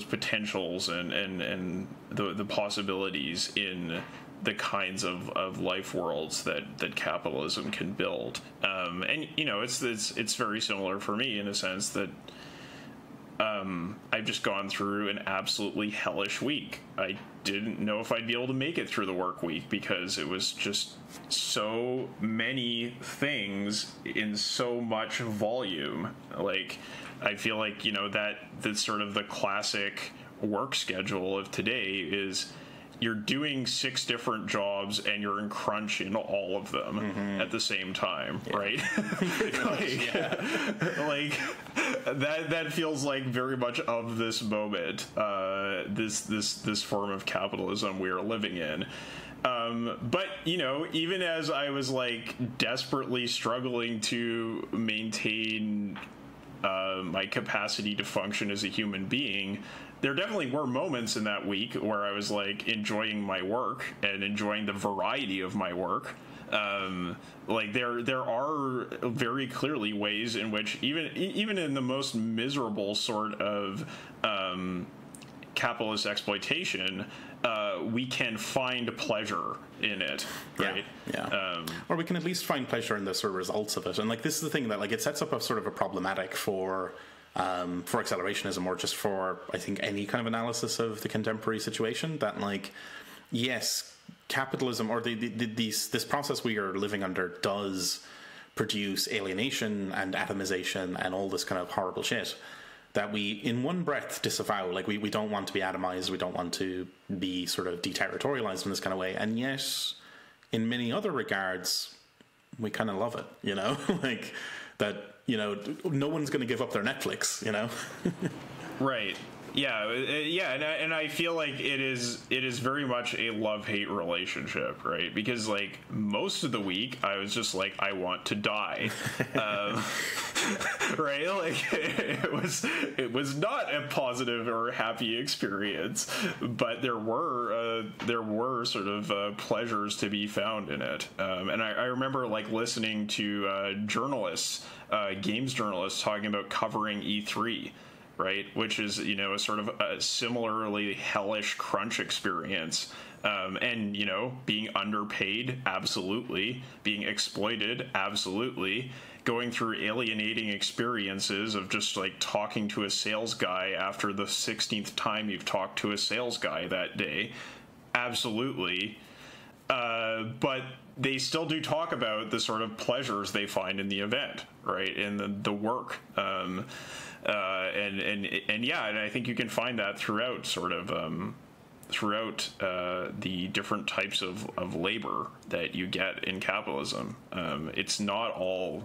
potentials and the possibilities in the kinds of life worlds that capitalism can build, and it's very similar for me in a sense that I've just gone through an absolutely hellish week. I didn't know if I'd be able to make it through the work week because it was just so many things in so much volume. Like I feel like that's sort of the classic work schedule of today is you're doing 6 different jobs and you're in crunch in all of them at the same time, right? That feels like very much of this moment, this form of capitalism we are living in. But even as I was like desperately struggling to maintain my capacity to function as a human being, there definitely were moments in that week where I was like enjoying my work and enjoying the variety of my work. Like there are very clearly ways in which even in the most miserable sort of capitalist exploitation, we can find pleasure in it, right? Yeah. Or we can at least find pleasure in the sort of results of it. And like this is the thing that like it sets up a sort of a problematic for accelerationism, or just for I think any kind of analysis of the contemporary situation. That like, yes, capitalism or this process we are living under does produce alienation and atomization and all this kind of horrible shit that we in one breath disavow. Like we don't want to be atomized, we don't want to be sort of deterritorialized in this kind of way, and yet in many other regards we kind of love it, like that, no one's going to give up their Netflix, Right. Yeah, and I feel like it is very much a love-hate relationship, right? Because like most of the week, I was just like, I want to die, right? Like it was not a positive or happy experience, but there were sort of pleasures to be found in it, and I remember like listening to journalists, games journalists, talking about covering E3. Right, which is a sort of a similarly hellish crunch experience, and being underpaid, absolutely, being exploited, absolutely, going through alienating experiences of just like talking to a sales guy after the 16th time you've talked to a sales guy that day. Absolutely. But they still do talk about the sort of pleasures they find in the event, right? In the work. And I think you can find that throughout sort of, the different types of labor that you get in capitalism. It's not all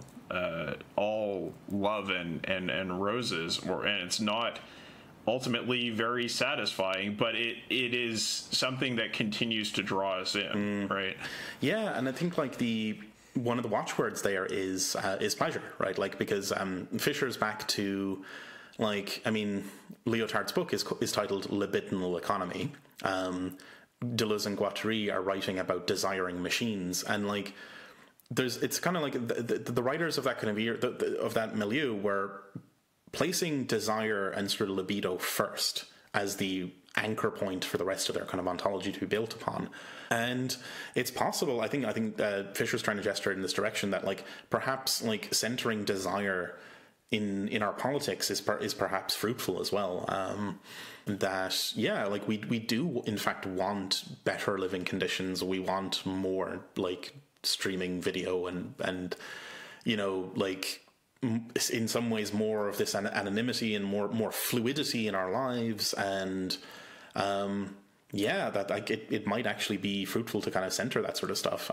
love and roses, and it's not ultimately very satisfying, but it is something that continues to draw us in, right? Yeah, and I think like one of the watchwords there is pleasure, right? Like, because Fisher's back to, like, I mean, Lyotard's book is titled Libidinal Economy. Deleuze and Guattari are writing about desiring machines, and like it's kind of like the writers of that kind of of that milieu were placing desire and sort of libido first as the anchor point for the rest of their kind of ontology to be built upon. And it's possible, I think Fisher's trying to gesture in this direction, that like perhaps like centering desire in our politics is perhaps fruitful as well. That like we do in fact want better living conditions. We want more like streaming video and you know, like in some ways more of this anonymity and more fluidity in our lives, and that like it might actually be fruitful to kind of center that sort of stuff.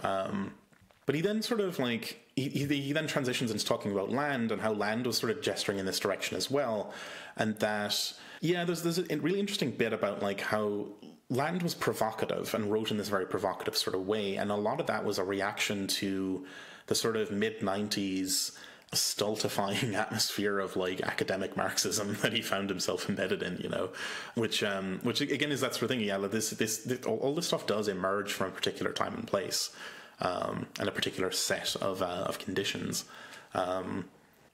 But he then sort of like he then transitions into talking about land and how land was sort of gesturing in this direction as well, and that there's a really interesting bit about like how land was provocative and wrote in this very provocative sort of way, and a lot of that was a reaction to the sort of mid-90s stultifying atmosphere of like academic Marxism that he found himself embedded in, you know, which again is that sort of thing. Yeah, this all this stuff does emerge from a particular time and place, and a particular set of conditions. And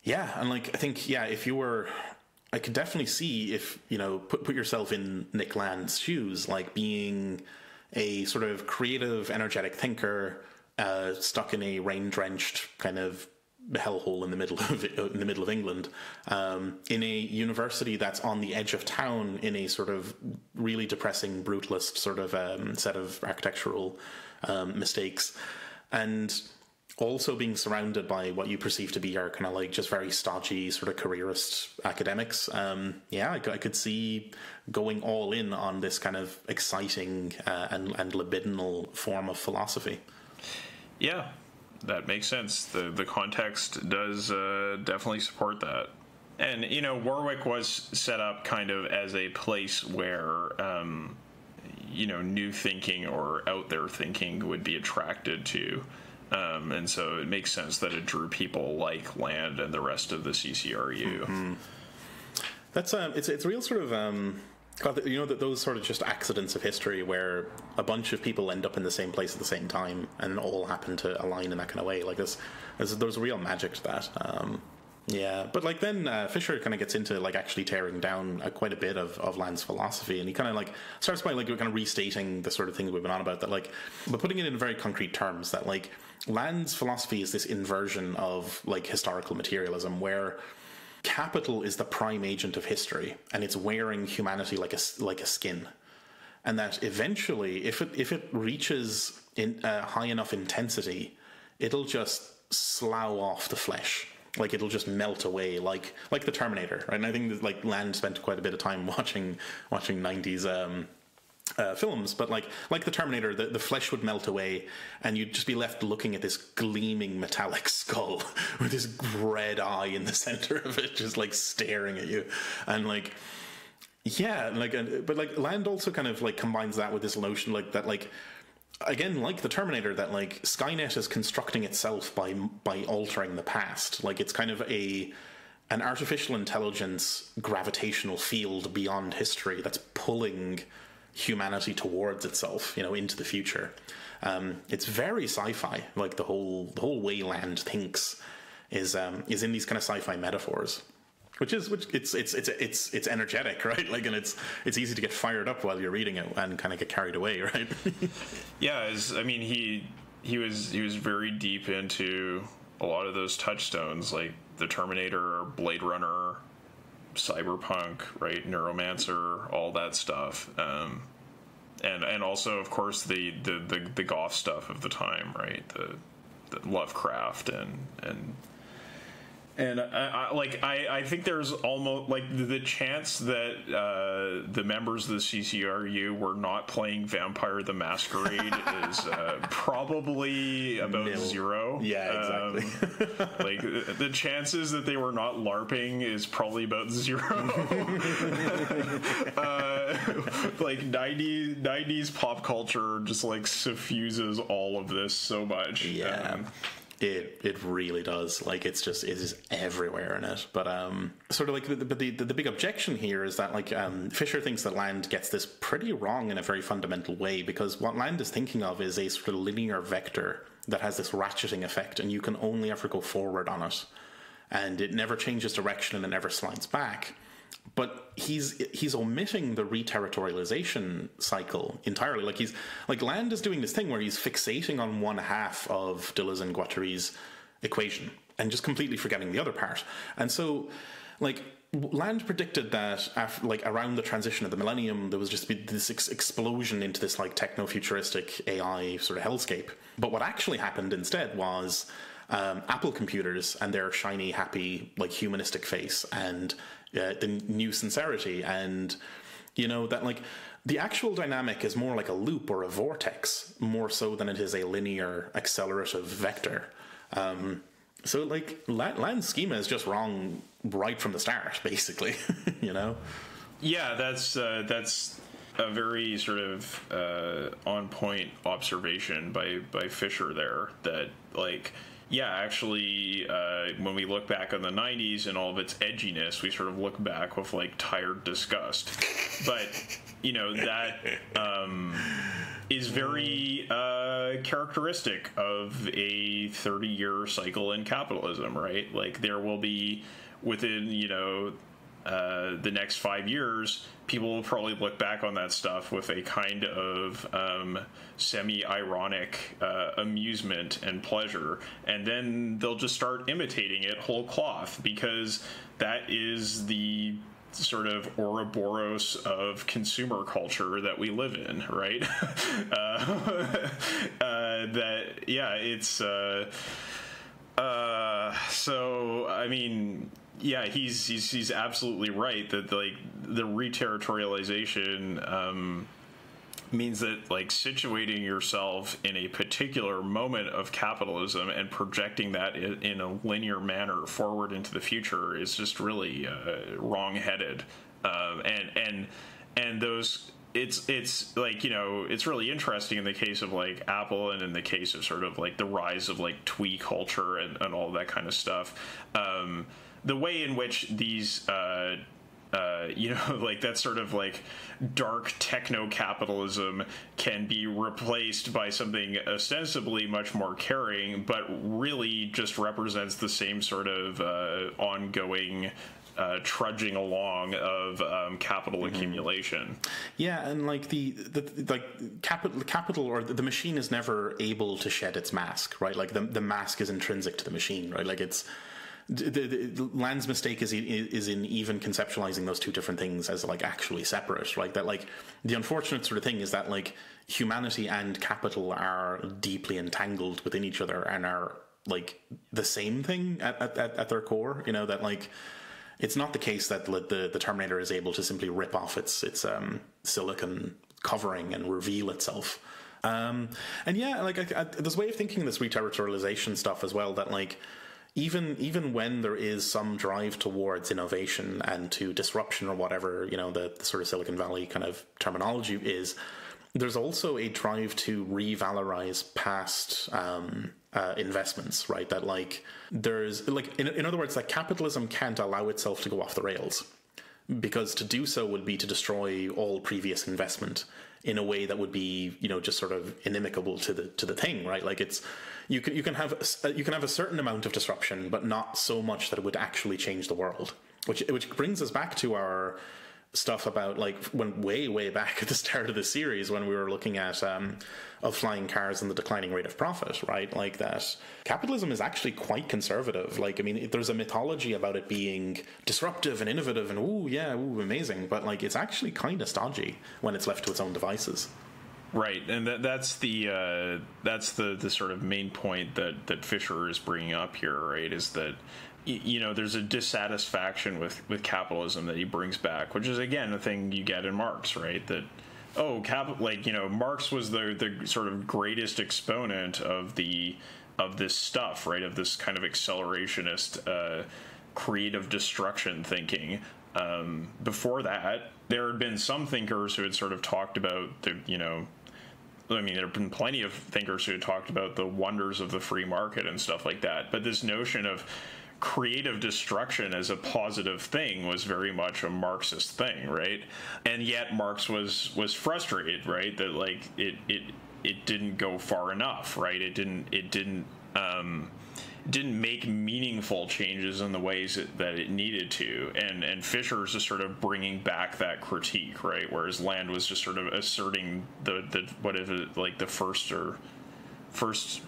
like I think if you were, I could definitely see if you know put yourself in Nick Land's shoes, like being a sort of creative, energetic thinker, stuck in a rain-drenched kind of hellhole in the middle of England, in a university that's on the edge of town, in a sort of really depressing, brutalist sort of set of architectural mistakes, and also being surrounded by what you perceive to be our kind of like just very stodgy sort of careerist academics. I could see going all in on this kind of exciting and libidinal form of philosophy. Yeah. That makes sense. The context does definitely support that. And, you know, Warwick was set up kind of as a place where, new thinking or out there thinking would be attracted to. And so it makes sense that it drew people like Land and the rest of the CCRU. Mm-hmm. That's it's a real sort of you know, that those sort of just accidents of history where a bunch of people end up in the same place at the same time and all happen to align in that kind of way. Like there's a real magic to that. But like then Fisher kind of gets into like actually tearing down quite a bit of Land's philosophy, and he kind of like starts by like kind of restating the sort of things we've been on about, that like, but putting it in very concrete terms, that like Land's philosophy is this inversion of like historical materialism where capital is the prime agent of history, and it's wearing humanity like a skin, and that eventually, if it reaches in high enough intensity, it'll just slough off the flesh, like it'll just melt away, like the Terminator, right? And I think that, like, Land spent quite a bit of time watching 90s films, but like the Terminator, the flesh would melt away, and you'd just be left looking at this gleaming metallic skull with this red eye in the center of it, just like staring at you. And like, but like Land also kind of like combines that with this notion like that, like, again, like the Terminator, that like Skynet is constructing itself by altering the past. Like it's kind of an artificial intelligence gravitational field beyond history that's pulling humanity towards itself, you know, into the future. It's very sci-fi. Like the whole way Land thinks is in these kind of sci-fi metaphors, which it's energetic, right? Like, and it's easy to get fired up while you're reading it and kind of get carried away, right? Yeah, I mean, he was very deep into a lot of those touchstones, like the Terminator, Blade Runner, Cyberpunk, right, Neuromancer, all that stuff, and also, of course, the goth stuff of the time, right, the Lovecraft and I think there's almost like the chance that the members of the CCRU were not playing Vampire the Masquerade is probably about zero. Yeah, exactly. Like the chances that they were not LARPing is probably about zero. Like 90s pop culture just like suffuses all of this so much. Yeah. It really does. Like it is everywhere in it. But sort of like the big objection here is that like Fisher thinks that Land gets this pretty wrong in a very fundamental way, because what Land is thinking of is a sort of linear vector that has this ratcheting effect, and you can only ever go forward on it, and it never changes direction and it never slides back. But he's omitting the reterritorialization cycle entirely. Like Land is doing this thing where he's fixating on one half of Deleuze and Guattari's equation and just completely forgetting the other part. And so, like, Land predicted that after, like, around the transition of the millennium, there was just be this explosion into this like techno-futuristic AI sort of hellscape. But what actually happened instead was Apple computers and their shiny, happy, like humanistic face, and the new sincerity, and that like the actual dynamic is more like a loop or a vortex more so than it is a linear accelerative vector. So like Land's schema is just wrong right from the start, basically. Yeah, that's a very sort of on point observation by Fisher there, that like, yeah, actually, when we look back on the 90s and all of its edginess, we sort of look back with, like, tired disgust. But, that is very characteristic of a 30-year cycle in capitalism, right? Like, there will be, within, the next 5 years, people will probably look back on that stuff with a kind of semi-ironic amusement and pleasure, and then they'll just start imitating it whole cloth, because that is the sort of Ouroboros of consumer culture that we live in, right? So I mean, yeah, he's absolutely right that like the reterritorialization means that like situating yourself in a particular moment of capitalism and projecting that in a linear manner forward into the future is just really wrong-headed, and those. It's like, it's really interesting in the case of like Apple, and in the case of sort of like the rise of like twee culture and all that kind of stuff. The way in which these, like that sort of like dark techno-capitalism can be replaced by something ostensibly much more caring, but really just represents the same sort of ongoing trudging along of capital accumulation. Yeah, and like the capital or the machine is never able to shed its mask, right? Like the mask is intrinsic to the machine, right? Like it's the Land's mistake is in even conceptualizing those two different things as like actually separate, right? That like the unfortunate sort of thing is that like humanity and capital are deeply entangled within each other and are like the same thing at their core. That like it's not the case that the Terminator is able to simply rip off its silicon covering and reveal itself. And yeah, like there's a way of thinking this reterritorialization stuff as well, that like even when there is some drive towards innovation and to disruption or whatever, the sort of Silicon Valley kind of terminology is, there's also a drive to revalorize past investments, right? That like there's like in other words, like capitalism can't allow itself to go off the rails, because to do so would be to destroy all previous investment in a way that would be just sort of inimical to the thing, right? Like it's you can have a certain amount of disruption, but not so much that it would actually change the world, which brings us back to our stuff about, like, when way back at the start of the series when we were looking at of flying cars and the declining rate of profit, right? Like, that capitalism is actually quite conservative. Like, I mean, there's a mythology about it being disruptive and innovative and amazing, but like, it's actually kind of stodgy when it's left to its own devices. Right, and that's the sort of main point that Fisher is bringing up here, right? Is that, you know, there's a dissatisfaction with capitalism that he brings back, which is, again, a thing you get in Marx, right? That, Marx was the sort of greatest exponent of this stuff, right? Of this kind of accelerationist, creative destruction thinking. Before that, there had been some thinkers who had sort of talked about there have been plenty of thinkers who had talked about the wonders of the free market and stuff like that. But this notion of creative destruction as a positive thing was very much a Marxist thing, right? And yet Marx was frustrated, right? That, like, it didn't go far enough, right? It didn't make meaningful changes in the ways that it needed to, and Fisher's just sort of bringing back that critique, right? Whereas Land was just sort of asserting the what is it, like, the first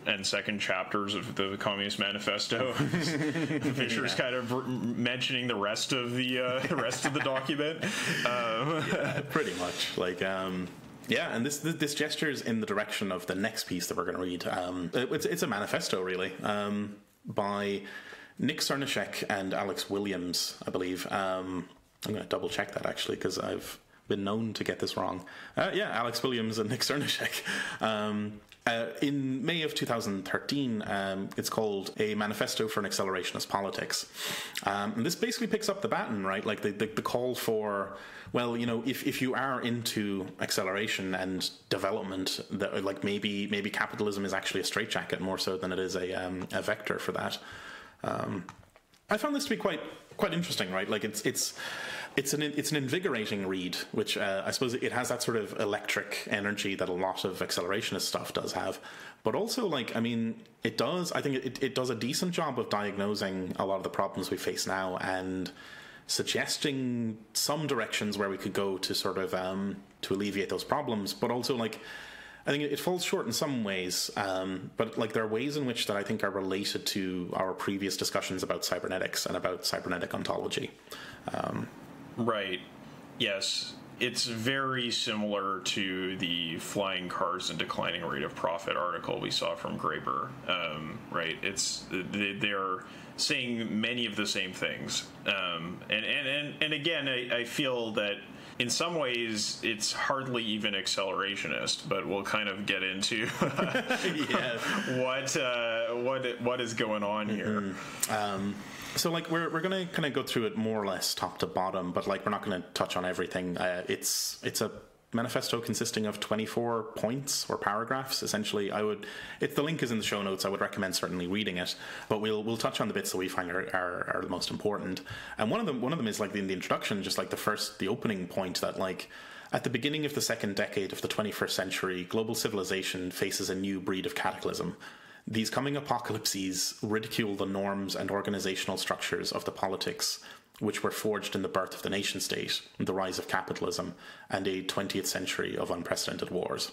and second chapters of the Communist Manifesto. Fisher's kind of mentioning the rest of the document. Pretty much, like. Yeah, and this gestures in the direction of the next piece that we're going to read. It's a manifesto, really, by Nick Srnicek and Alex Williams, I believe. I'm going to double check that, actually, because I've been known to get this wrong. Alex Williams and Nick Srnicek. In May of 2013, it's called A Manifesto for an Accelerationist Politics. And this basically picks up the baton, right? Like the call for, well, you know, if you are into acceleration and development, that, like, maybe capitalism is actually a straitjacket more so than it is a vector for that. I found this to be quite interesting, right? Like, it's an invigorating read, which I suppose it has that sort of electric energy that a lot of accelerationist stuff does have. But also, like, I mean, I think it does a decent job of diagnosing a lot of the problems we face now and suggesting some directions where we could go to sort of to alleviate those problems. But also, like, I think it falls short in some ways, but, like, there are ways in which that I think are related to our previous discussions about cybernetics and about cybernetic ontology. Right. Yes. It's very similar to the flying cars and declining rate of profit article we saw from Graeber. Right. They're saying many of the same things. And again, I feel that in some ways it's hardly even accelerationist, but we'll kind of get into what is going on here. So, like, we're going to kind of go through it more or less top to bottom, but, like, we're not going to touch on everything. It's a manifesto consisting of 24 points or paragraphs, essentially. The link is in the show notes. I would recommend certainly reading it, but we'll touch on the bits that we find are the most important. And one of them is, like, in the introduction, just like the opening point that, like, at the beginning of the second decade of the 21st century, global civilization faces a new breed of cataclysm. These coming apocalypses ridicule the norms and organizational structures of the politics which were forged in the birth of the nation-state, the rise of capitalism, and a 20th century of unprecedented wars.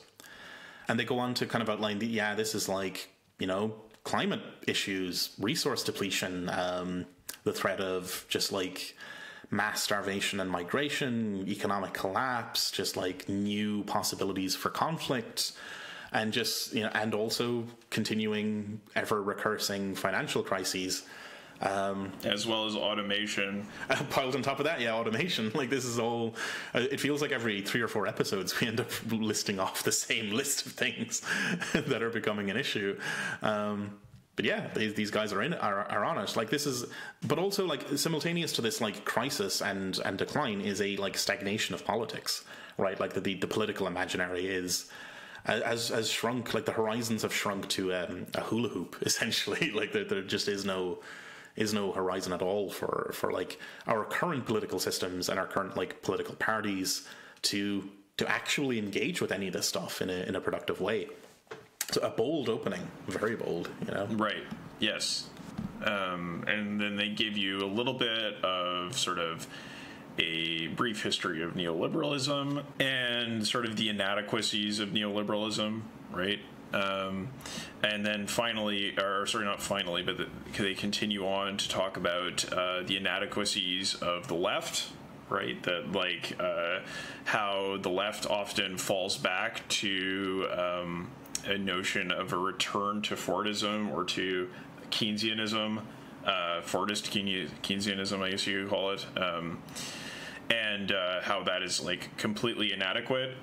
And they go on to kind of outline this is, like, you know, climate issues, resource depletion, the threat of just, like, mass starvation and migration, economic collapse, just, like, new possibilities for conflict, and just, you know, and also continuing ever-recurring financial crises. As well as automation. Piled on top of that, automation. Like, this is all... it feels like every 3 or 4 episodes we end up listing off the same list of things that are becoming an issue. But yeah, these guys are on it. Like, this is... But also, like, simultaneous to this, like, crisis and decline is a, like, stagnation of politics, right? Like, the political imaginary is... Has shrunk, like, the horizons have shrunk to a hula hoop, essentially. Like, there just is no horizon at all for like our current political systems and our current, like, political parties to actually engage with any of this stuff in a productive way. So a bold opening, very bold, you know. Right. Yes. And then they give you a little bit of sort of a brief history of neoliberalism and sort of the inadequacies of neoliberalism, right? And then finally, or sorry, not finally, but they continue on to talk about the inadequacies of the left, right? That like how the left often falls back to a notion of a return to Fordism or to Keynesianism, Fordist Keynesianism, I guess you could call it, and how that is like completely inadequate.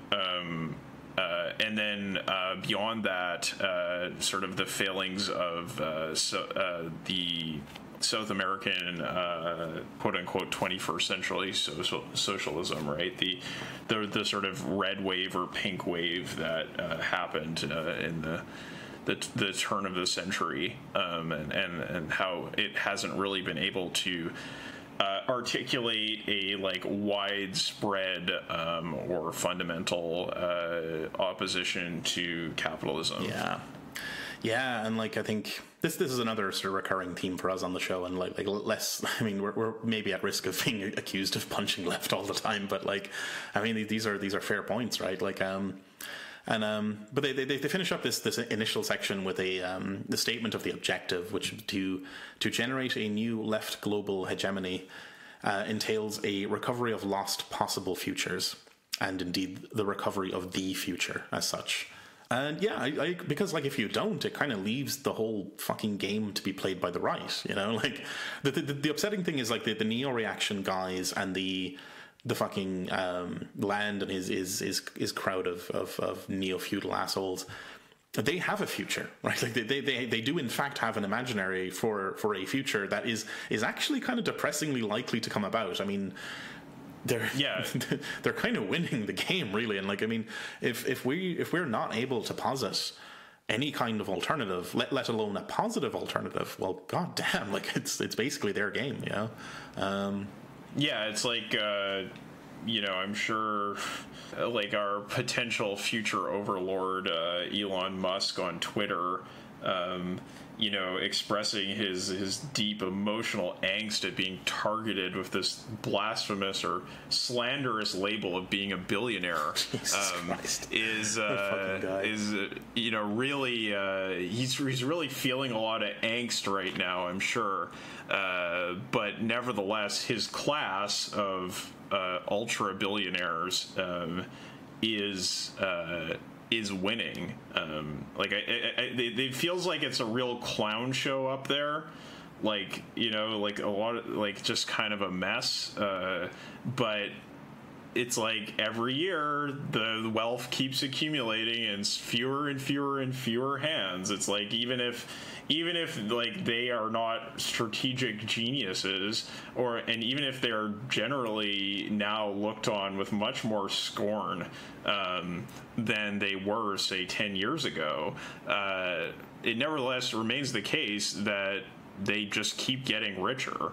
And then beyond that, sort of the failings of the South American quote-unquote 21st century socialism, right? The sort of red wave or pink wave that happened in the turn of the century, and how it hasn't really been able to articulate a like widespread or fundamental opposition to capitalism. Yeah, and like I think this is another sort of recurring theme for us on the show, and like less. I mean, we're maybe at risk of being accused of punching left all the time, but like, I mean, these are fair points, right? Like, but they finish up this initial section with the statement of the objective, which to generate a new left global hegemony entails a recovery of lost possible futures, and indeed the recovery of the future as such. And yeah, I because like if you don't, it kind of leaves the whole fucking game to be played by the right, you know. Like the upsetting thing is like the neo-reaction guys and the fucking Land and his crowd of neo-feudal assholes. They have a future, right? Like they do in fact have an imaginary for a future that is actually kind of depressingly likely to come about. I mean, they're kind of winning the game, really. And like, I mean, if we're not able to posit any kind of alternative, let alone a positive alternative, well, goddamn, like it's basically their game, you know. Yeah, it's like you know, I'm sure like our potential future overlord Elon Musk on Twitter, you know, expressing his deep emotional angst at being targeted with this blasphemous or slanderous label of being a billionaire, is you know, really he's really feeling a lot of angst right now, I'm sure, but nevertheless his class of ultra billionaires is winning. Like it feels like it's a real clown show up there, like, you know, like a lot of like just kind of a mess, but it's like every year the wealth keeps accumulating in fewer and fewer and fewer hands. It's like even if like they are not strategic geniuses, and even if they're generally now looked on with much more scorn than they were, say, 10 years ago, it nevertheless remains the case that they just keep getting richer.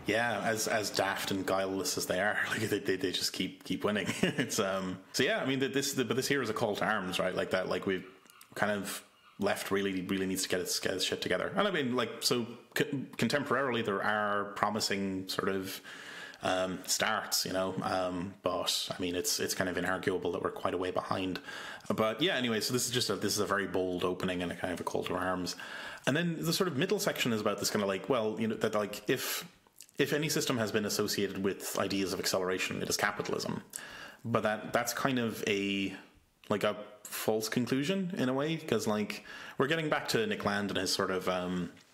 Yeah, as daft and guileless as they are, like they just keep winning. It's so yeah, I mean this here is a call to arms, right? Like that, like we've kind of left really needs to get its shit together. And I mean, like, so contemporarily there are promising sort of starts, you know, but I mean it's kind of inarguable that we're quite a way behind. But yeah, anyway, so this is a very bold opening and a kind of a call to arms. And then the sort of middle section is about this kind of like, well, you know, that like if any system has been associated with ideas of acceleration, it is capitalism. But that's kind of a false conclusion in a way, because like we're getting back to Nick Land and his sort of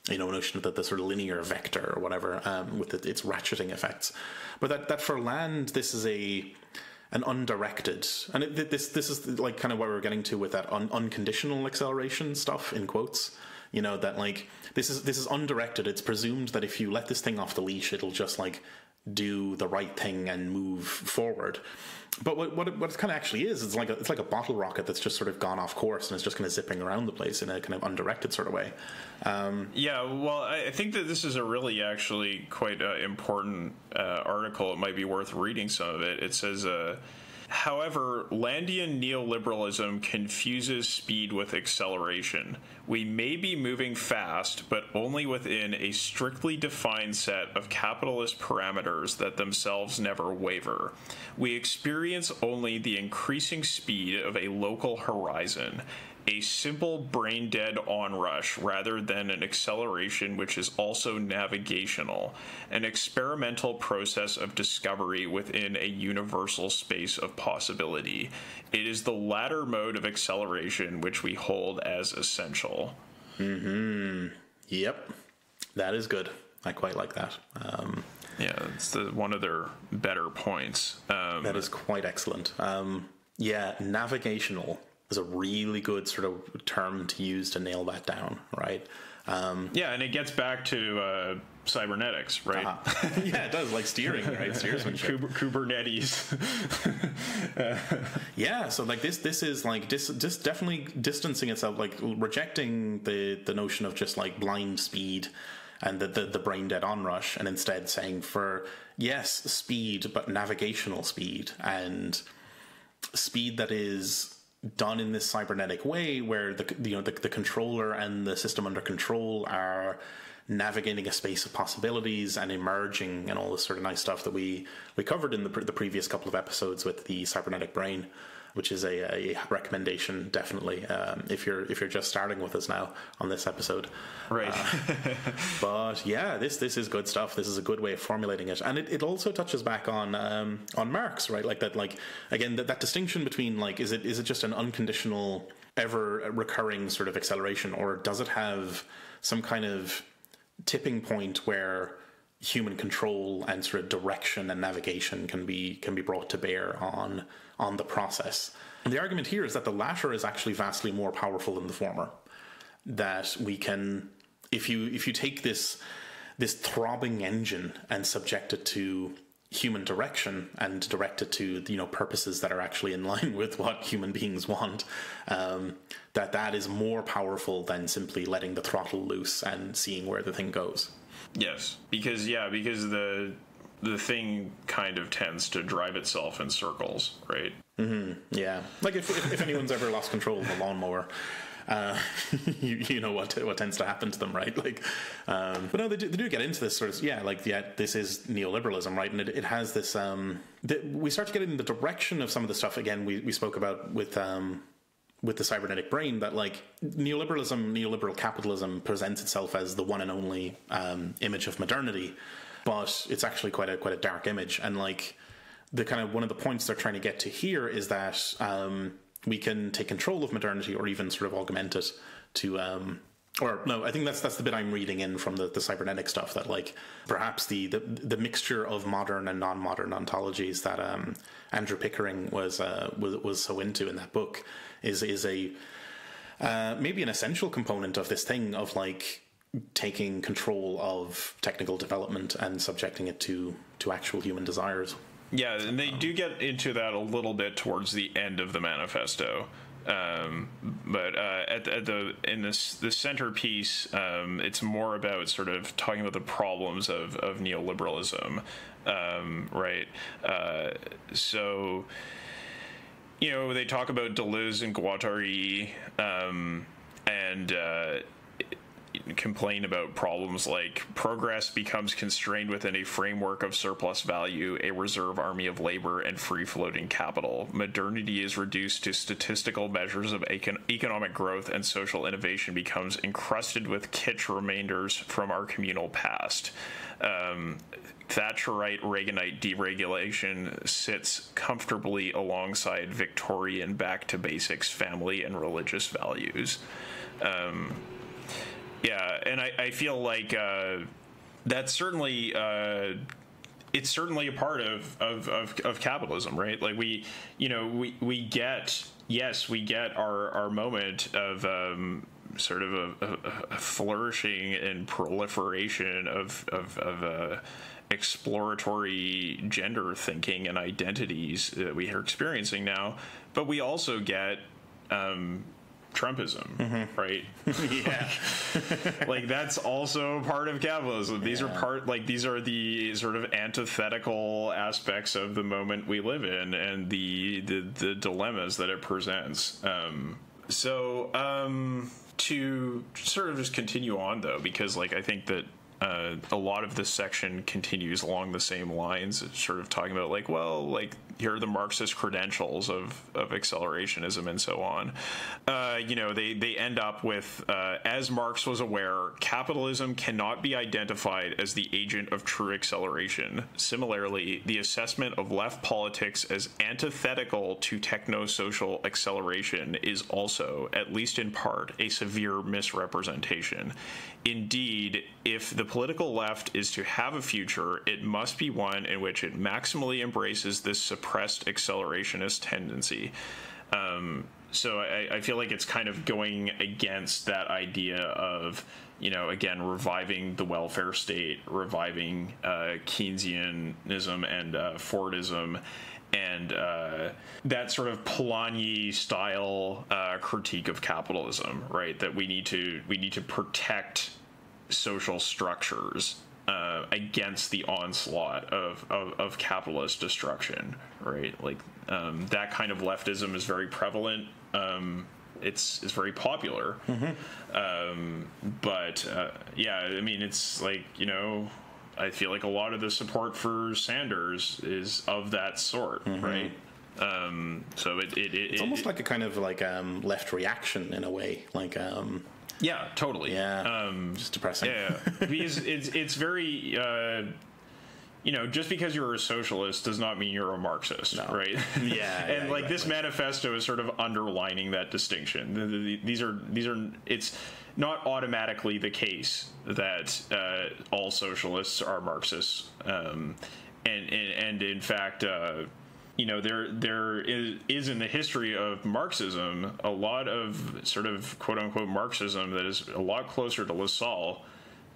you know, notion of the sort of linear vector or whatever, with its ratcheting effects. But that for Land, this is an undirected, and this is like kind of what we're getting to with that unconditional acceleration stuff in quotes. You know, that like this is undirected. It's presumed that if you let this thing off the leash, it'll just like do the right thing and move forward. But what it kind of actually is, it's like a bottle rocket that's just sort of gone off course and is just kind of zipping around the place in a kind of undirected sort of way. Yeah, well, I think that this is a really actually quite important article. It might be worth reading some of it. It says However, Landian neoliberalism confuses speed with acceleration. We may be moving fast, but only within a strictly defined set of capitalist parameters that themselves never waver. We experience only the increasing speed of a local horizon, a simple brain-dead onrush rather than an acceleration which is also navigational, an experimental process of discovery within a universal space of possibility. It is the latter mode of acceleration which we hold as essential. Yep. That is good. I quite like that. Yeah, it's one of their better points. That is quite excellent. Yeah, navigational is a really good sort of term to use to nail that down, right? Yeah, and it gets back to cybernetics, right? Yeah, it does, like steering, right? Steersmanship. Kubernetes. Yeah, so like this is like just definitely distancing itself, like rejecting the notion of just like blind speed and the brain dead onrush, and instead saying for yes, speed, but navigational speed, and speed that is done in this cybernetic way where the controller and the system under control are navigating a space of possibilities and emerging and all this sort of nice stuff that we covered in the previous couple of episodes with the cybernetic brain, which is a recommendation definitely if you're just starting with us now on this episode, right? But yeah, this is good stuff. This is a good way of formulating it, and it also touches back on Marx, right? Like that, like again that distinction between like is it just an unconditional, ever recurring sort of acceleration, or does it have some kind of tipping point where human control and sort of direction and navigation can be brought to bear on the process. And the argument here is that the latter is actually vastly more powerful than the former. That we can, if you take this throbbing engine and subject it to human direction and direct it to purposes that are actually in line with what human beings want, that is more powerful than simply letting the throttle loose and seeing where the thing goes. Yes, because the thing kind of tends to drive itself in circles, right? Mm-hmm. Yeah, like if anyone's ever lost control of a lawnmower, you know what tends to happen to them, right? Like, but no, they do get into this sort of this is neoliberalism, right? And it has this. We start to get in the direction of some of the stuff again we spoke about with the cybernetic brain, that like neoliberal capitalism presents itself as the one and only image of modernity, but it's actually quite a dark image. And like the kind of one of the points they're trying to get to here is that we can take control of modernity or even sort of augment it to or no, I think that's the bit I'm reading in from the cybernetic stuff, that like perhaps the mixture of modern and non-modern ontologies that Andrew Pickering was so into in that book is a maybe an essential component of this thing of like taking control of technical development and subjecting it to actual human desires. Yeah, and they do get into that a little bit towards the end of the manifesto. But in the centerpiece, it's more about sort of talking about the problems of neoliberalism, right? So, they talk about Deleuze and Guattari, and complain about problems like progress becomes constrained within a framework of surplus value, a reserve army of labor, and free-floating capital. Modernity is reduced to statistical measures of economic growth, and social innovation becomes encrusted with kitsch remainders from our communal past. Thatcherite Reaganite deregulation sits comfortably alongside Victorian back-to-basics family and religious values. Yeah, and I feel like that's certainly it's certainly a part of capitalism, right? Like we get our moment of sort of a flourishing and proliferation of exploratory gender thinking and identities that we are experiencing now, but we also get Trumpism, right? Yeah. Like that's also part of capitalism. These are these are the sort of antithetical aspects of the moment we live in and the dilemmas that it presents. To sort of just continue on though, because like I think that a lot of this section continues along the same lines. It's sort of talking about like, well, like here are the Marxist credentials of accelerationism and so on. They end up with, as Marx was aware, capitalism cannot be identified as the agent of true acceleration. Similarly, the assessment of left politics as antithetical to techno-social acceleration is also, at least in part, a severe misrepresentation. Indeed, if the political left is to have a future, it must be one in which it maximally embraces this suppressed accelerationist tendency. So I feel like it's kind of going against that idea of, again, reviving the welfare state, reviving Keynesianism and Fordism, and that sort of Polanyi style critique of capitalism, right? That we need to protect social structures against the onslaught of capitalist destruction, right? Like that kind of leftism is very prevalent. It's very popular, but I mean, it's like I feel like a lot of the support for Sanders is of that sort, right? So it's almost like a kind of like left reaction in a way, like yeah, totally. Yeah, just depressing. Yeah, because it's very just because you're a socialist does not mean you're a Marxist, right? Yeah, and like exactly. this manifesto is sort of underlining that distinction. These are it's not automatically the case that all socialists are Marxists, and in fact, there is in the history of Marxism a lot of sort of quote unquote Marxism that is a lot closer to Lassalle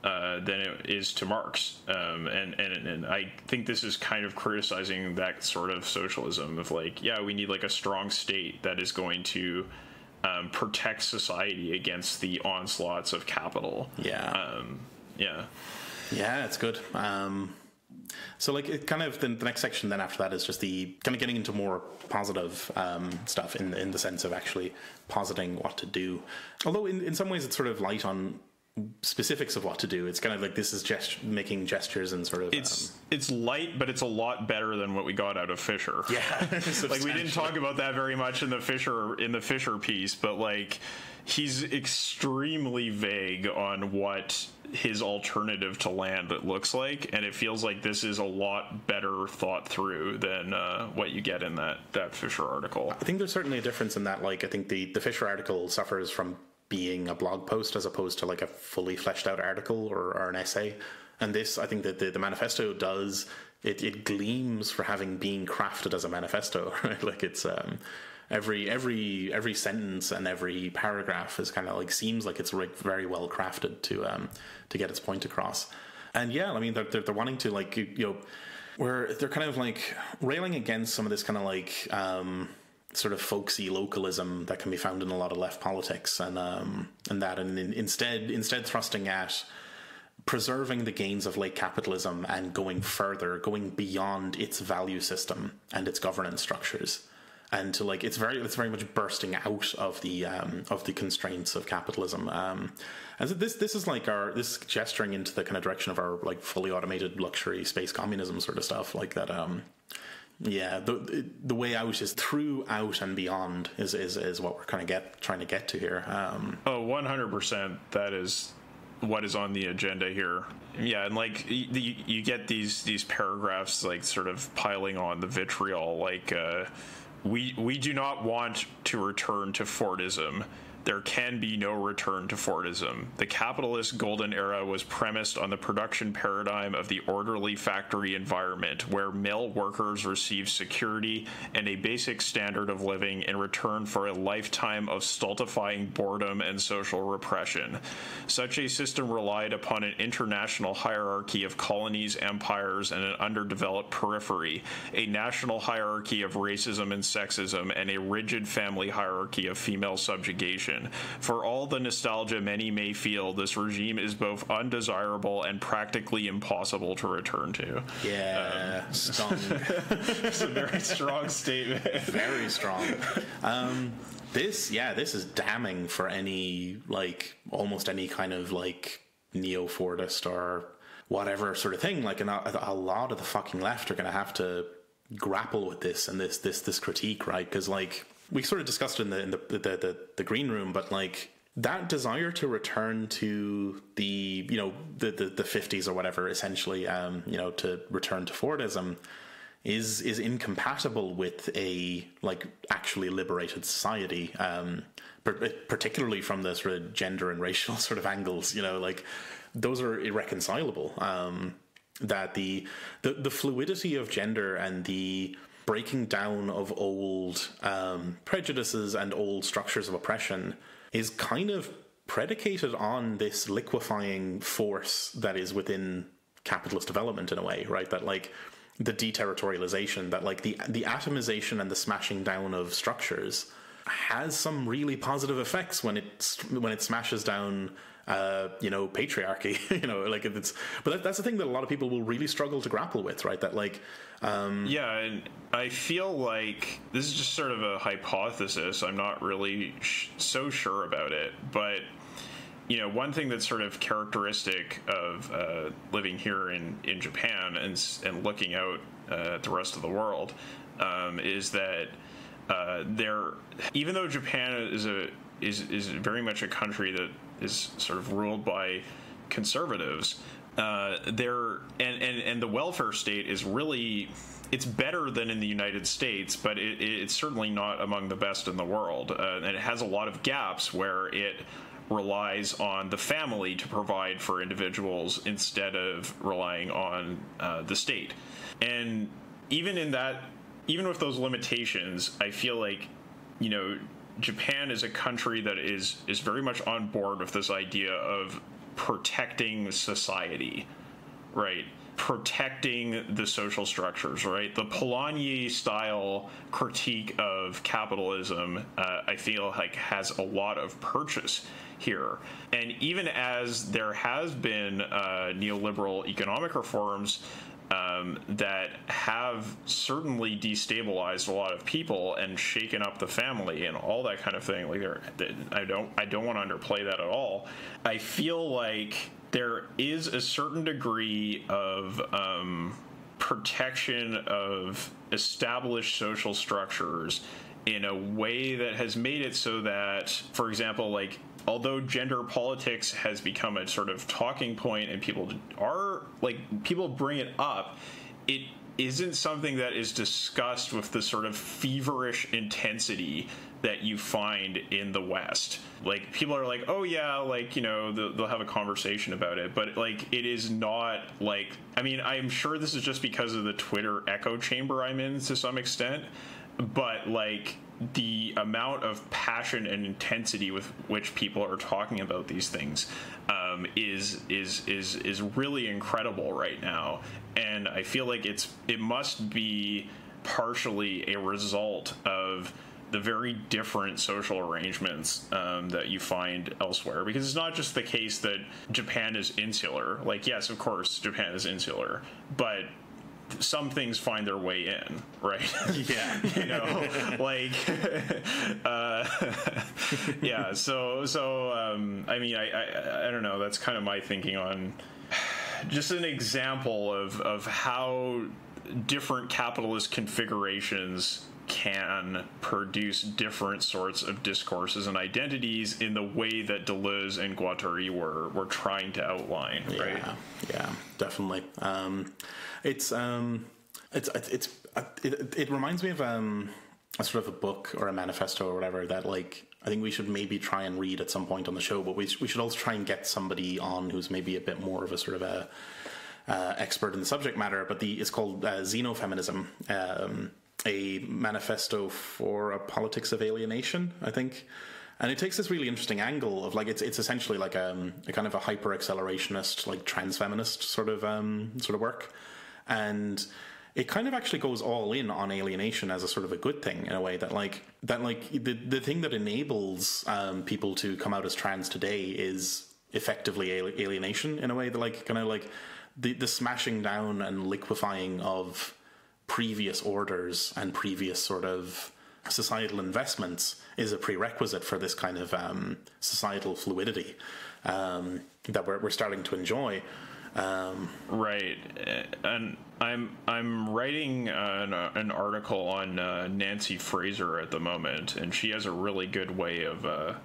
than it is to Marx, and I think this is kind of criticizing that sort of socialism of like, we need like a strong state that is going to protect society against the onslaughts of capital. Yeah, it's good. So like it kind of the next section then after that is just the kind of getting into more positive stuff in the sense of actually positing what to do. Although in some ways it's sort of light on specifics of what to do. It's kind of like this is making gestures and sort of it's light, but it's a lot better than what we got out of Fisher. Like we didn't talk about that very much in the Fisher piece, but like he's extremely vague on what his alternative to land looks like, and it feels like this is a lot better thought through than what you get in that Fisher article. I think there's certainly a difference in that. Like I think the Fisher article suffers from being a blog post as opposed to like a fully fleshed out article or an essay, and this I think that the manifesto does it gleams for having been crafted as a manifesto, right? Like it's every sentence and every paragraph is kind of like seems like it's very well crafted to get its point across. And I mean they're wanting to like where they're kind of like railing against some of this kind of like sort of folksy localism that can be found in a lot of left politics, and instead thrusting at preserving the gains of late capitalism and going beyond its value system and its governance structures, and to like it's very much bursting out of the constraints of capitalism. And so this is like this gesturing into the kind of direction of our like fully automated luxury space communism sort of stuff like that. The way out is through, out, and beyond is what we're kind of trying to get to here. 100%. That is what is on the agenda here. Yeah, and like you get these paragraphs like sort of piling on the vitriol. Like we do not want to return to Fordism. There can be no return to Fordism. The capitalist golden era was premised on the production paradigm of the orderly factory environment, where male workers received security and a basic standard of living in return for a lifetime of stultifying boredom and social repression. Such a system relied upon an international hierarchy of colonies, empires, and an underdeveloped periphery, a national hierarchy of racism and sexism, and a rigid family hierarchy of female subjugation. conclusion. For all the nostalgia many may feel, this regime is both undesirable and practically impossible to return to. Yeah, strong. It's a very strong statement. Very strong. This is damning for any, like, almost any kind of, like, neo-Fordist or whatever sort of thing. Like, a lot of the fucking left are going to have to grapple with this and this critique, right? Because, like, we sort of discussed it in the green room, but, like, that desire to return to the 50s or whatever, essentially, to return to Fordism is incompatible with a, like, actually liberated society, particularly from the sort of gender and racial sort of angles. Like, those are irreconcilable. That the fluidity of gender and the breaking down of old prejudices and old structures of oppression is kind of predicated on this liquefying force that is within capitalist development, in a way, right? That, like, the deterritorialization, that, like, the atomization and the smashing down of structures has some really positive effects when it smashes down patriarchy. Like, but that's the thing that a lot of people will really struggle to grapple with, right? That, like, and I feel like this is just sort of a hypothesis. I'm not really so sure about it, but one thing that's sort of characteristic of living here in Japan and looking out at the rest of the world is that even though Japan is very much a country that is sort of ruled by conservatives, and the welfare state is really, it's better than in the United States, but it's certainly not among the best in the world, and it has a lot of gaps where it relies on the family to provide for individuals instead of relying on the state. And even with those limitations, I feel like Japan is a country that is very much on board with this idea of protecting society, right? Protecting the social structures, right? The Polanyi style critique of capitalism, I feel like, has a lot of purchase here. And even as there has been neoliberal economic reforms that have certainly destabilized a lot of people and shaken up the family and all that kind of thing, like, I don't want to underplay that at all. I feel like there is a certain degree of protection of established social structures in a way that has made it so that, for example, like, although gender politics has become a sort of talking point and people bring it up, it isn't something that is discussed with the sort of feverish intensity that you find in the West. Like, people are like, oh yeah, like, they'll have a conversation about it, but, like, it is not like, I mean, I'm sure this is just because of the Twitter echo chamber I'm in to some extent, but, like, the amount of passion and intensity with which people are talking about these things is really incredible right now, and I feel like it must be partially a result of the very different social arrangements that you find elsewhere, because it's not just the case that Japan is insular. Like, yes, of course, Japan is insular, but some things find their way in, right? Yeah. Like, yeah. So, I mean, I don't know. That's kind of my thinking on just an example of how different capitalist configurations can produce different sorts of discourses and identities in the way that Deleuze and Guattari were trying to outline, right? Yeah, definitely. It reminds me of a sort of a book or a manifesto or whatever that, like, I think we should maybe try and read at some point on the show, but we should also try and get somebody on who's maybe a bit more of a sort of a expert in the subject matter. But it's called Xenofeminism, a manifesto for a politics of alienation, I think. And it takes this really interesting angle of, like, it's essentially like a kind of a hyper accelerationist, like, transfeminist sort of work. And it kind of actually goes all in on alienation as a sort of a good thing in a way, that the thing that enables people to come out as trans today is effectively alienation in a way, that the smashing down and liquefying of previous orders and previous sort of societal investments is a prerequisite for this kind of societal fluidity that we're starting to enjoy. Right, and I'm writing an article on Nancy Fraser at the moment, and she has a really good way of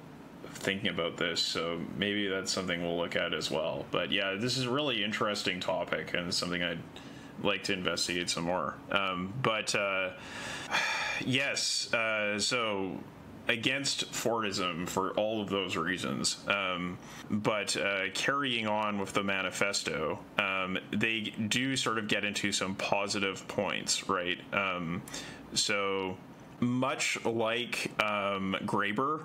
thinking about this, so maybe that's something we'll look at as well. But yeah, this is a really interesting topic and something I'd like to investigate some more. Yes, so against Fordism for all of those reasons. But carrying on with the manifesto, they do sort of get into some positive points, right? So much like Graeber,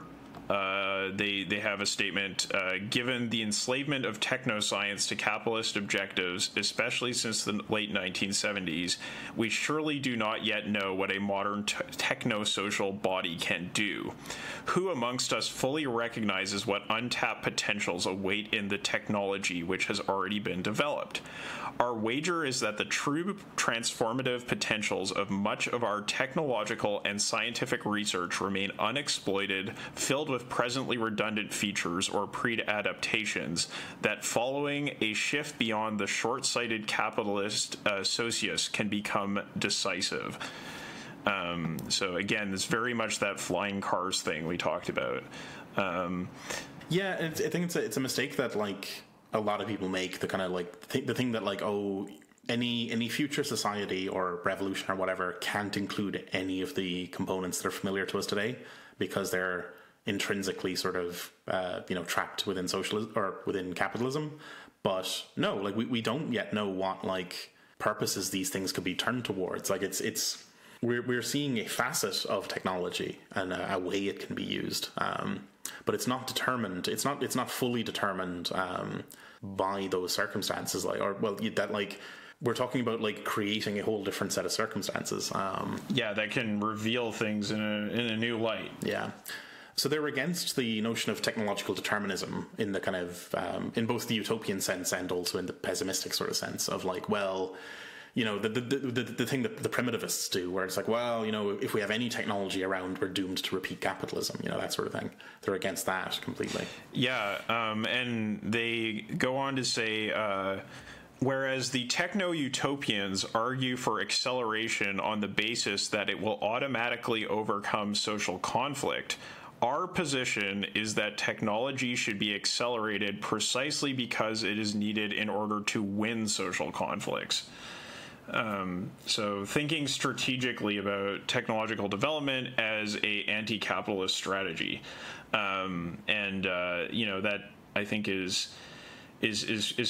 they have a statement, given the enslavement of technoscience to capitalist objectives, especially since the late 1970s, we surely do not yet know what a modern techno-social body can do. Who amongst us fully recognizes what untapped potentials await in the technology which has already been developed? Our wager is that the true transformative potentials of much of our technological and scientific research remain unexploited, filled with presently redundant features or pre-adaptations, that following a shift beyond the short-sighted capitalist socius can become decisive. So again, it's very much that flying cars thing we talked about. Yeah, I think it's a mistake that a lot of people make, the kind of the thing that any future society or revolution or whatever can't include any of the components that are familiar to us today because they're intrinsically sort of trapped within socialism or within capitalism. But no, we don't yet know what purposes these things could be turned towards. We're seeing a facet of technology and a way it can be used, but it's not determined. It's not fully determined by those circumstances. We're talking about creating a whole different set of circumstances. That can reveal things in a new light. Yeah. So they're against the notion of technological determinism in the kind of in both the utopian sense and also in the pessimistic sort of sense of the thing that the primitivists do, where it's if we have any technology around, we're doomed to repeat capitalism, that sort of thing. They're against that completely. Yeah, and they go on to say, whereas the techno-utopians argue for acceleration on the basis that it will automatically overcome social conflict, our position is that technology should be accelerated precisely because it is needed in order to win social conflicts. So thinking strategically about technological development as a anti-capitalist strategy, that I think is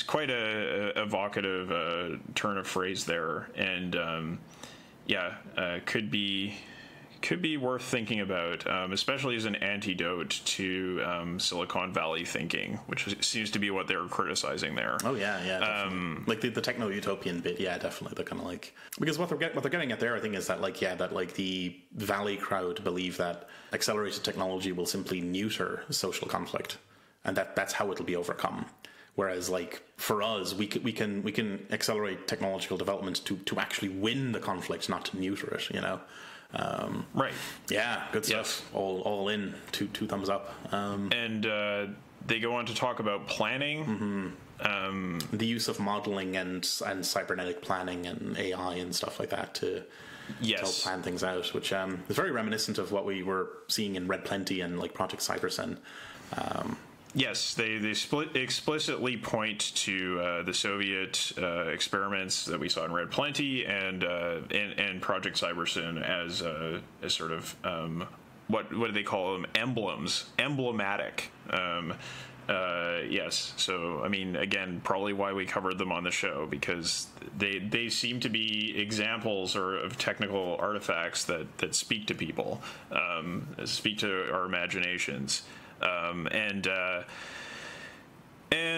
quite a evocative turn of phrase there, and could be worth thinking about, especially as an antidote to Silicon Valley thinking, which seems to be what they're criticizing there. Oh yeah, definitely. The techno-utopian bit, yeah, definitely. They're kind of because what they're getting at there, I think, is that the Valley crowd believe that accelerated technology will simply neuter social conflict, and that's how it'll be overcome. Whereas, for us, we can accelerate technological development to actually win the conflict, not to neuter it. Right. Yeah, good stuff. Yes. All in. Two thumbs up. And they go on to talk about planning. Mm-hmm. The use of modeling and cybernetic planning and AI and stuff like that to help plan things out, which is very reminiscent of what we were seeing in Red Plenty and Project Cybersyn. Yes, they explicitly point to the Soviet experiments that we saw in Red Plenty and Project Cybersyn as sort of what do they call them? Emblematic. Yes. So I mean, again, probably why we covered them on the show, because they seem to be examples of technical artifacts that speak to people, speak to our imaginations. And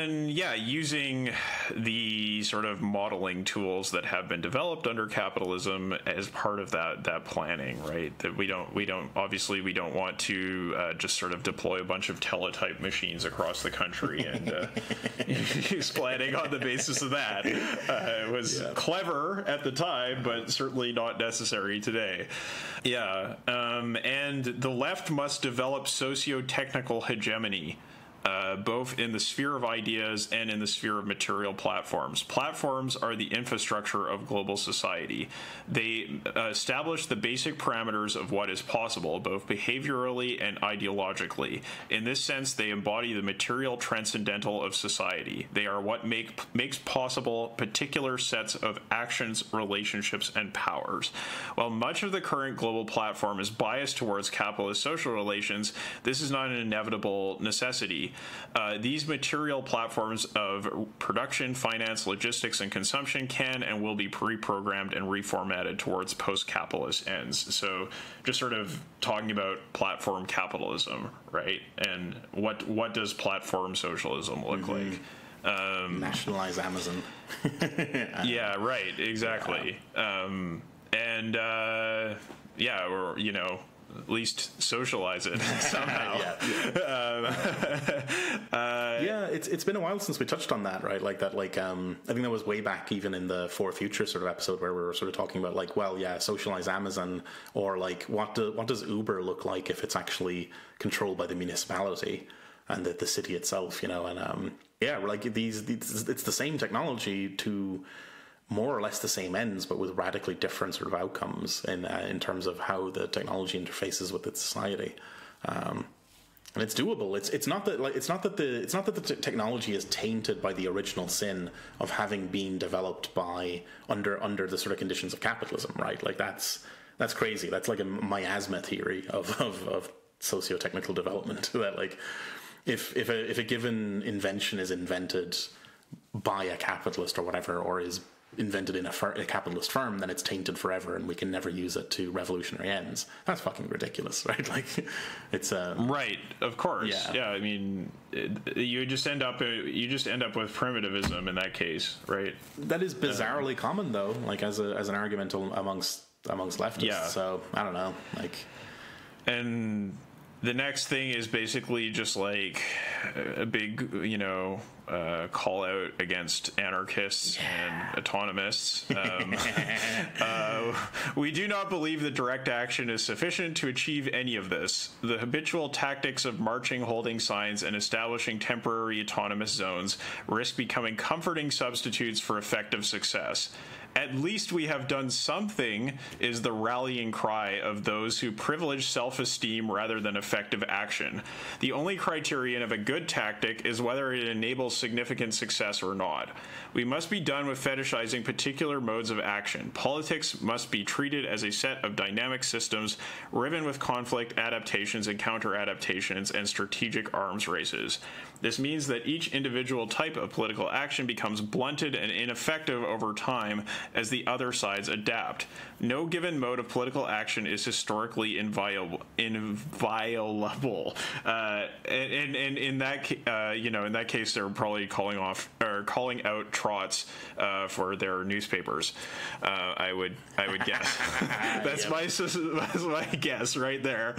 then, yeah, using the sort of modeling tools that have been developed under capitalism as part of that planning, right? That we don't obviously we don't want to just sort of deploy a bunch of teletype machines across the country and use planning on the basis of that. It was clever at the time, but certainly not necessary today. Yeah, and the left must develop socio-technical hegemony, both in the sphere of ideas and in the sphere of material platforms. Platforms are the infrastructure of global society. They establish the basic parameters of what is possible, both behaviorally and ideologically. In this sense, they embody the material transcendental of society. They are what makes possible particular sets of actions, relationships, and powers. While much of the current global platform is biased towards capitalist social relations, this is not an inevitable necessity. These material platforms of production, finance, logistics, and consumption can and will be pre-programmed and reformatted towards post-capitalist ends. So just sort of talking about platform capitalism, right? And what does platform socialism look like? Nationalize Amazon. Yeah, right, exactly. Yeah. Or, you know, at least socialize it somehow. It's been a while since we touched on that, right? Like that, like I think that was way back even in the For Future sort of episode where we were sort of talking about like, well, yeah, socialize Amazon, or like what does Uber look like if it's actually controlled by the municipality and the city itself, you know? And like it's the same technology to more or less the same ends, but with radically different sort of outcomes in terms of how the technology interfaces with its society, and it's doable. It's not that the technology is tainted by the original sin of having been developed by under the sort of conditions of capitalism, right? Like that's crazy. That's like a miasma theory of socio-technical development. That like if a given invention is invented by a capitalist or whatever, or is invented in a capitalist firm, then it's tainted forever and we can never use it to revolutionary ends. That's fucking ridiculous, right? Like it's right, of course. Yeah, I mean, you just end up with primitivism in that case, right? That is bizarrely common though, like as an argument amongst leftists. Yeah. So I don't know, like, and the next thing is basically just like a big, you know, call out against anarchists and autonomists. We do not believe that direct action is sufficient to achieve any of this. The habitual tactics of marching, holding signs, and establishing temporary autonomous zones risk becoming comforting substitutes for effective success. At least we have done something, is the rallying cry of those who privilege self-esteem rather than effective action. The only criterion of a good tactic is whether it enables significant success or not. We must be done with fetishizing particular modes of action. Politics must be treated as a set of dynamic systems riven with conflict, adaptations, and counter-adaptations, and strategic arms races. This means that each individual type of political action becomes blunted and ineffective over time as the other sides adapt. No given mode of political action is historically inviolable. And in that case, they're probably calling out trots for their newspapers. I would guess. That's my guess right there.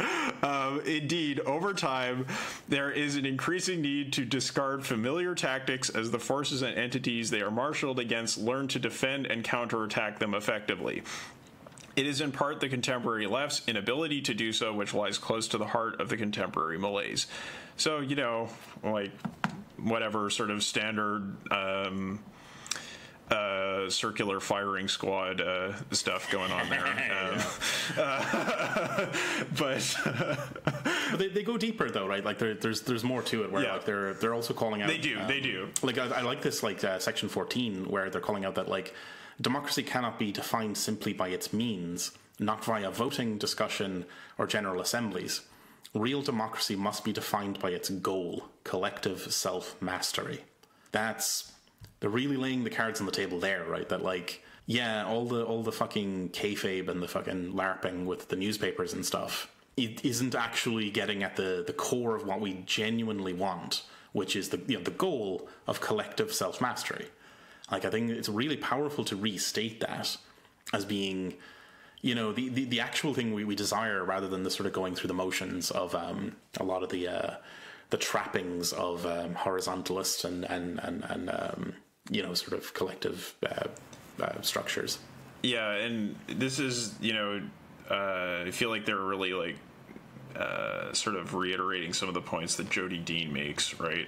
Indeed, over time, there is an increasing need to discard familiar tactics as the forces and entities they are marshaled against learn to defend and counterattack them effectively. It is in part the contemporary left's inability to do so which lies close to the heart of the contemporary malaise. So, you know, like whatever sort of standard circular firing squad stuff going on there. But they go deeper though, right? Like there's more to it. Where like they're also calling out. They do. Like I like this like section 14 where they're calling out that like democracy cannot be defined simply by its means, not via voting, discussion, or general assemblies. Real democracy must be defined by its goal: collective self-mastery. They're really laying the cards on the table there, right? That like, yeah, all the fucking kayfabe and the fucking LARPing with the newspapers and stuff, it isn't actually getting at the core of what we genuinely want, which is the goal of collective self-mastery. Like, I think it's really powerful to restate that as being, the actual thing we desire, rather than the sort of going through the motions of a lot of the trappings of horizontalist and sort of collective structures. Yeah, and this is, I feel like they're really like sort of reiterating some of the points that Jody Dean makes, right?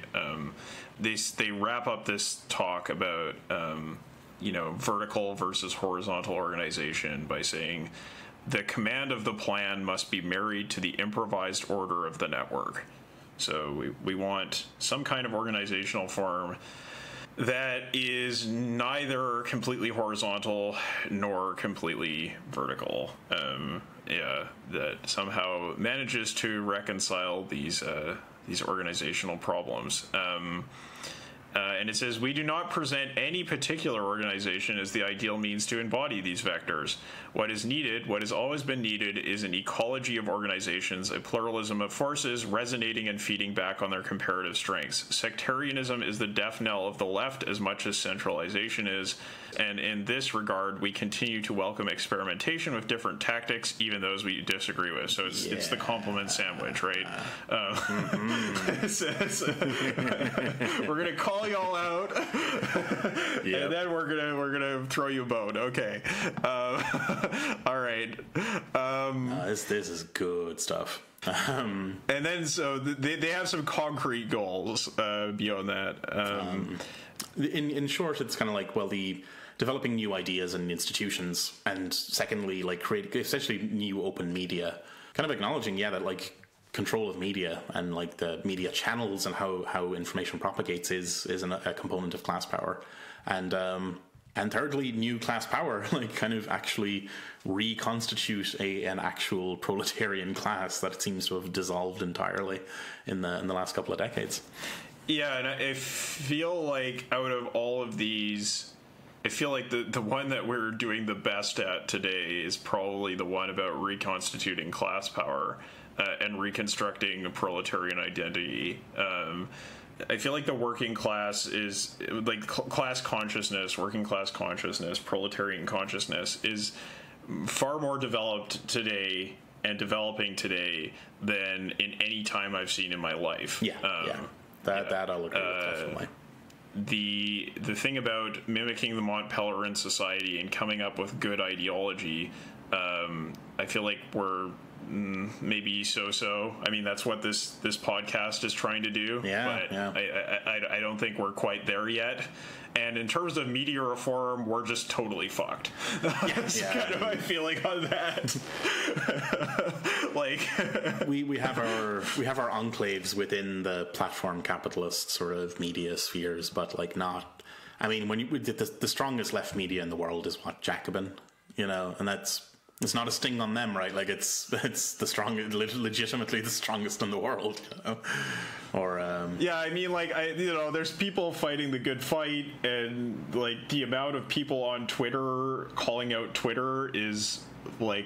They wrap up this talk about vertical versus horizontal organization by saying the command of the plan must be married to the improvised order of the network. So we want some kind of organizational form that is neither completely horizontal nor completely vertical. That somehow manages to reconcile these organizational problems. And it says, we do not present any particular organization as the ideal means to embody these vectors. What is needed, what has always been needed, is an ecology of organizations, a pluralism of forces resonating and feeding back on their comparative strengths. Sectarianism is the death knell of the left as much as centralization is, and in this regard, we continue to welcome experimentation with different tactics, even those we disagree with. So it's the compliment sandwich, right? We're gonna call y'all out, and then we're gonna throw you a bone. Okay. All right. This is good stuff. And then so they have some concrete goals beyond that. In short, it's kind of like, the developing new ideas and institutions, and secondly, like create essentially new open media, kind of acknowledging that like control of media and like the media channels and how information propagates is a component of class power, and thirdly, new class power, like kind of actually reconstitute an actual proletarian class that seems to have dissolved entirely in the last couple of decades. Yeah, and I feel like out of all of these, I feel like the one that we're doing the best at today is probably the one about reconstituting class power and reconstructing a proletarian identity. I feel like the working class is like class consciousness, working class consciousness, proletarian consciousness is far more developed today and developing today than in any time I've seen in my life. That I'll agree with, definitely. The thing about mimicking the Mont Pelerin Society and coming up with good ideology, I feel like we're maybe so. I mean, that's what this podcast is trying to do. I don't think we're quite there yet. And in terms of media reform, we're just totally fucked. That's kind of my feeling on that. Like we have our enclaves within the platform capitalist sort of media spheres, but like not. I mean, when the strongest left media in the world is what, Jacobin, and it's not a sting on them, right? Like it's the strongest, legitimately the strongest in the world, Or I mean, like there's people fighting the good fight, and like the amount of people on Twitter calling out Twitter is like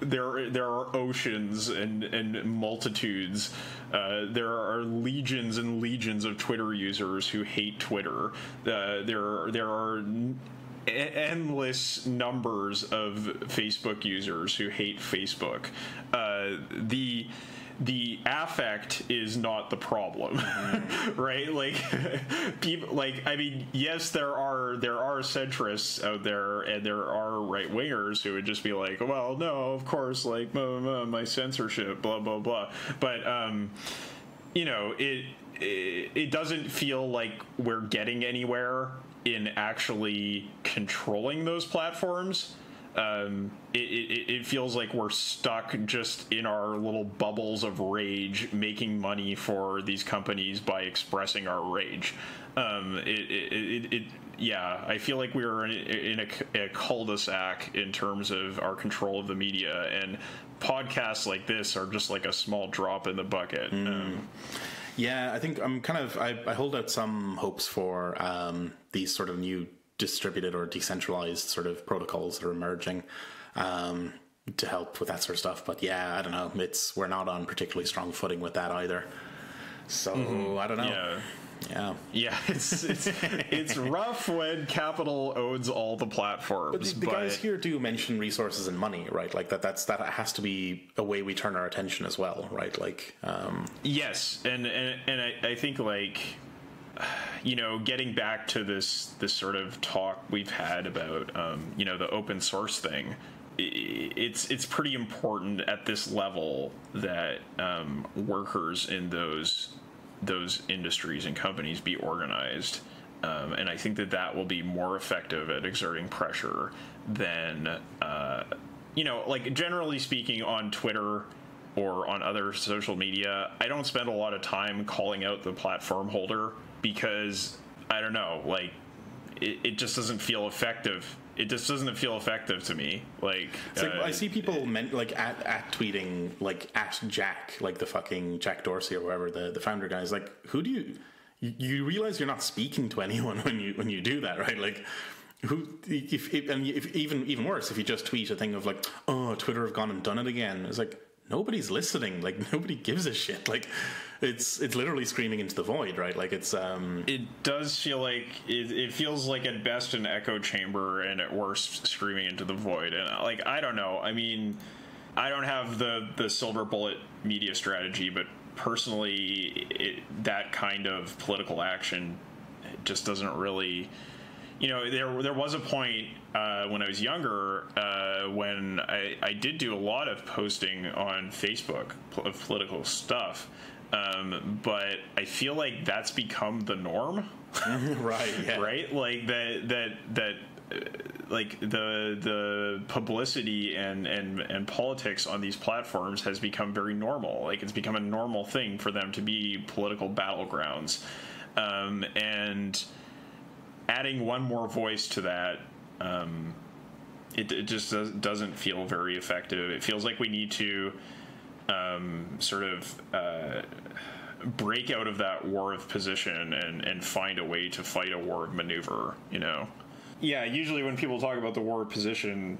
there are oceans and multitudes. There are legions and legions of Twitter users who hate Twitter. There are endless numbers of Facebook users who hate Facebook. The affect is not the problem, right? Like people, like, I mean, yes, there are centrists out there, and there are right wingers who would just be like, well, no, of course, like my censorship, blah blah blah. But it doesn't feel like we're getting anywhere in actually controlling those platforms. It feels like we're stuck just in our little bubbles of rage, making money for these companies by expressing our rage. I feel like we're in a cul-de-sac in terms of our control of the media, and podcasts like this are just like a small drop in the bucket. I think I hold out some hopes for these sort of new distributed or decentralized sort of protocols that are emerging to help with that sort of stuff. But I don't know. We're not on particularly strong footing with that either. So I don't know. Yeah, it's rough when capital owns all the platforms. But the guys here do mention resources and money, right? Like that has to be a way we turn our attention as well, right? Like yes, and I think, like, getting back to this sort of talk we've had about the open source thing. It's pretty important at this level that workers in those industries and companies be organized, and I think that will be more effective at exerting pressure than like, generally speaking, on Twitter or on other social media. I don't spend a lot of time calling out the platform holder, because I don't know, like, it just doesn't feel effective. It just doesn't feel effective to me. Like, I see people at tweeting, like, at Jack, like the fucking Jack Dorsey or whoever, the founder guy is like, who do you realize you're not speaking to anyone when you do that, right? Like, if even worse, if you just tweet a thing of like, oh, Twitter have gone and done it again. It's like, nobody's listening. Like, nobody gives a shit. Like, it's literally screaming into the void, right? Like, it's it does feel like it feels like, at best, an echo chamber, and at worst screaming into the void. And, like, I don't know. I mean, I don't have the silver bullet media strategy, but personally, that kind of political action just doesn't really. There was a point when I was younger when I did do a lot of posting on Facebook of political stuff, but I feel like that's become the norm. Right. Yeah. Right. Like that. Like the publicity and politics on these platforms has become very normal. Like, it's become a normal thing for them to be political battlegrounds, and adding one more voice to that, it just doesn't feel very effective. It feels like we need to sort of break out of that war of position and find a way to fight a war of maneuver, Yeah, usually when people talk about the war of position,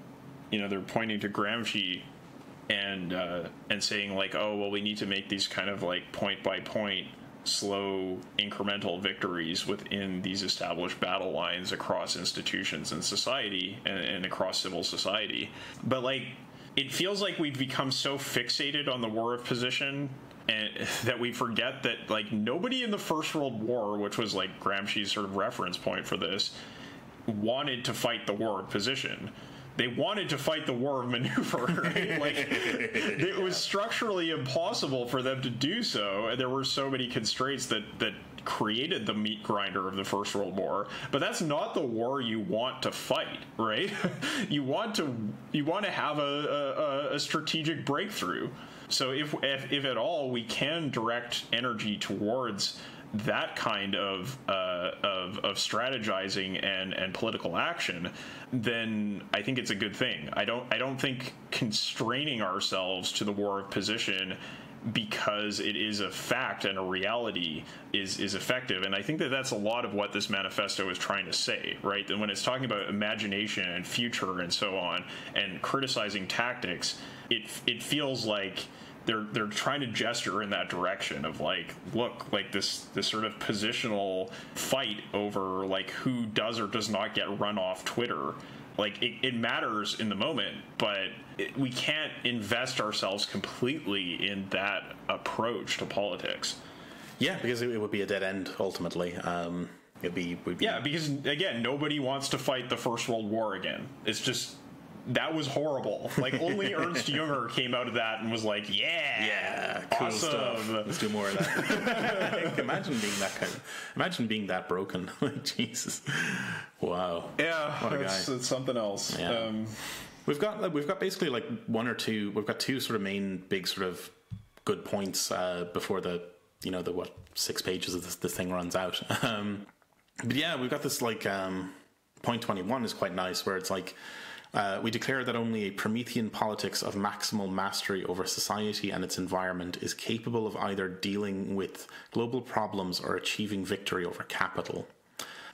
they're pointing to Gramsci and saying, like, oh, well, we need to make these kind of, like, point by point, slow incremental victories within these established battle lines across institutions and society and across civil society. But, like, it feels like we've become so fixated on the war of position and that we forget that, like, nobody in the First World War, which was, like, Gramsci's sort of reference point for this, wanted to fight the war of position. They wanted to fight the war of maneuver, right? Like, it was structurally impossible for them to do so, and there were so many constraints that created the meat grinder of the First World War. But that's not the war you want to fight, right? You want to have a strategic breakthrough. So if at all we can direct energy towards that kind of strategizing and political action, then I think it's a good thing. I don't think constraining ourselves to the war of position because it is a fact and a reality is effective. And I think that's a lot of what this manifesto is trying to say, right? And when it's talking about imagination and future and so on, and criticizing tactics, it feels like they're trying to gesture in that direction of, like, look, like this sort of positional fight over, like, who does or does not get run off Twitter. Like, it matters in the moment, but we can't invest ourselves completely in that approach to politics. Yeah, because it would be a dead end ultimately. Yeah, because again, nobody wants to fight the First World War again. It's just, that was horrible. Like, only Ernst Jünger came out of that and was like, yeah, cool awesome stuff. Let's do more of that. Imagine being that broken. Like, Jesus. Wow. Yeah, it's something else. Yeah. We've got basically like we've got two sort of main big sort of good points before the 6 pages of this thing runs out. But yeah, we've got this, like, point 21 is quite nice, where it's like, we declare that only a Promethean politics of maximal mastery over society and its environment is capable of either dealing with global problems or achieving victory over capital.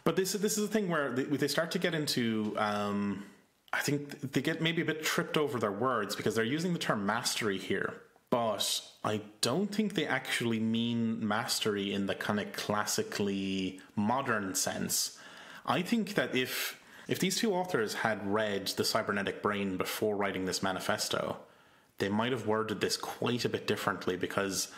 But this is a thing where they start to get into, I think they get maybe a bit tripped over their words, because they're using the term mastery here. but I don't think they actually mean mastery in the kind of classically modern sense. I think that if these two authors had read The Cybernetic Brain before writing this manifesto, they might have worded this quite a bit differently, because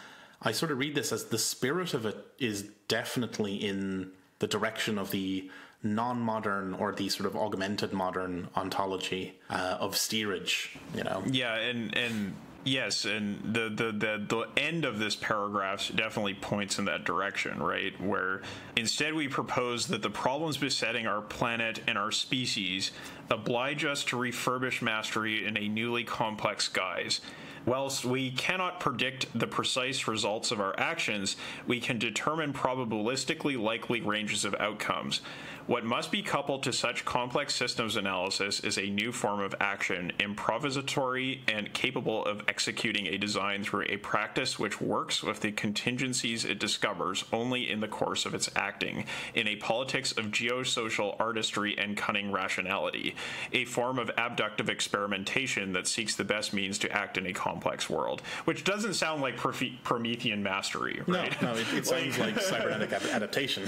I sort of read this as the spirit of it is definitely in the direction of the non-modern or the sort of augmented modern ontology of steerage, you know? Yeah, and yes, and the end of this paragraph definitely points in that direction, right? Where instead we propose that the problems besetting our planet and our species oblige us to refurbish mastery in a newly complex guise. Whilst we cannot predict the precise results of our actions, we can determine probabilistically likely ranges of outcomes. What must be coupled to such complex systems analysis is a new form of action, improvisatory and capable of executing a design through a practice which works with the contingencies it discovers only in the course of its acting, in a politics of geosocial artistry and cunning rationality, a form of abductive experimentation that seeks the best means to act in a complex world. Which doesn't sound like Promethean mastery, right? No, it sounds like cybernetic adaptation.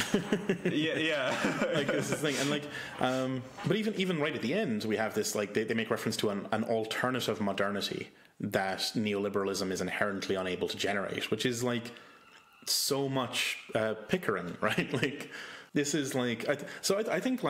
Yeah. Like, this is the thing, and like, but even right at the end, we have this, like, they make reference to an alternative modernity that neoliberalism is inherently unable to generate, which is like so much Pickering, right? Like, this is like, I think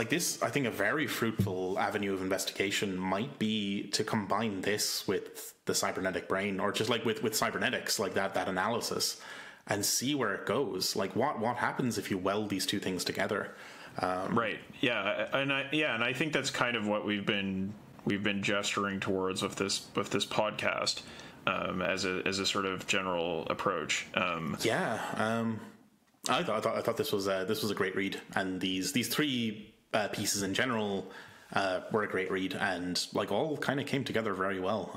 this, I think a very fruitful avenue of investigation might be to combine this with the cybernetic brain, or just like with cybernetics, like that analysis, and see where it goes. Like, what happens if you weld these two things together? Right. Yeah. And I think that's kind of what we've been gesturing towards with this podcast, as a sort of general approach. I thought this was a great read, and these three pieces in general were a great read, and like all kind of came together very well.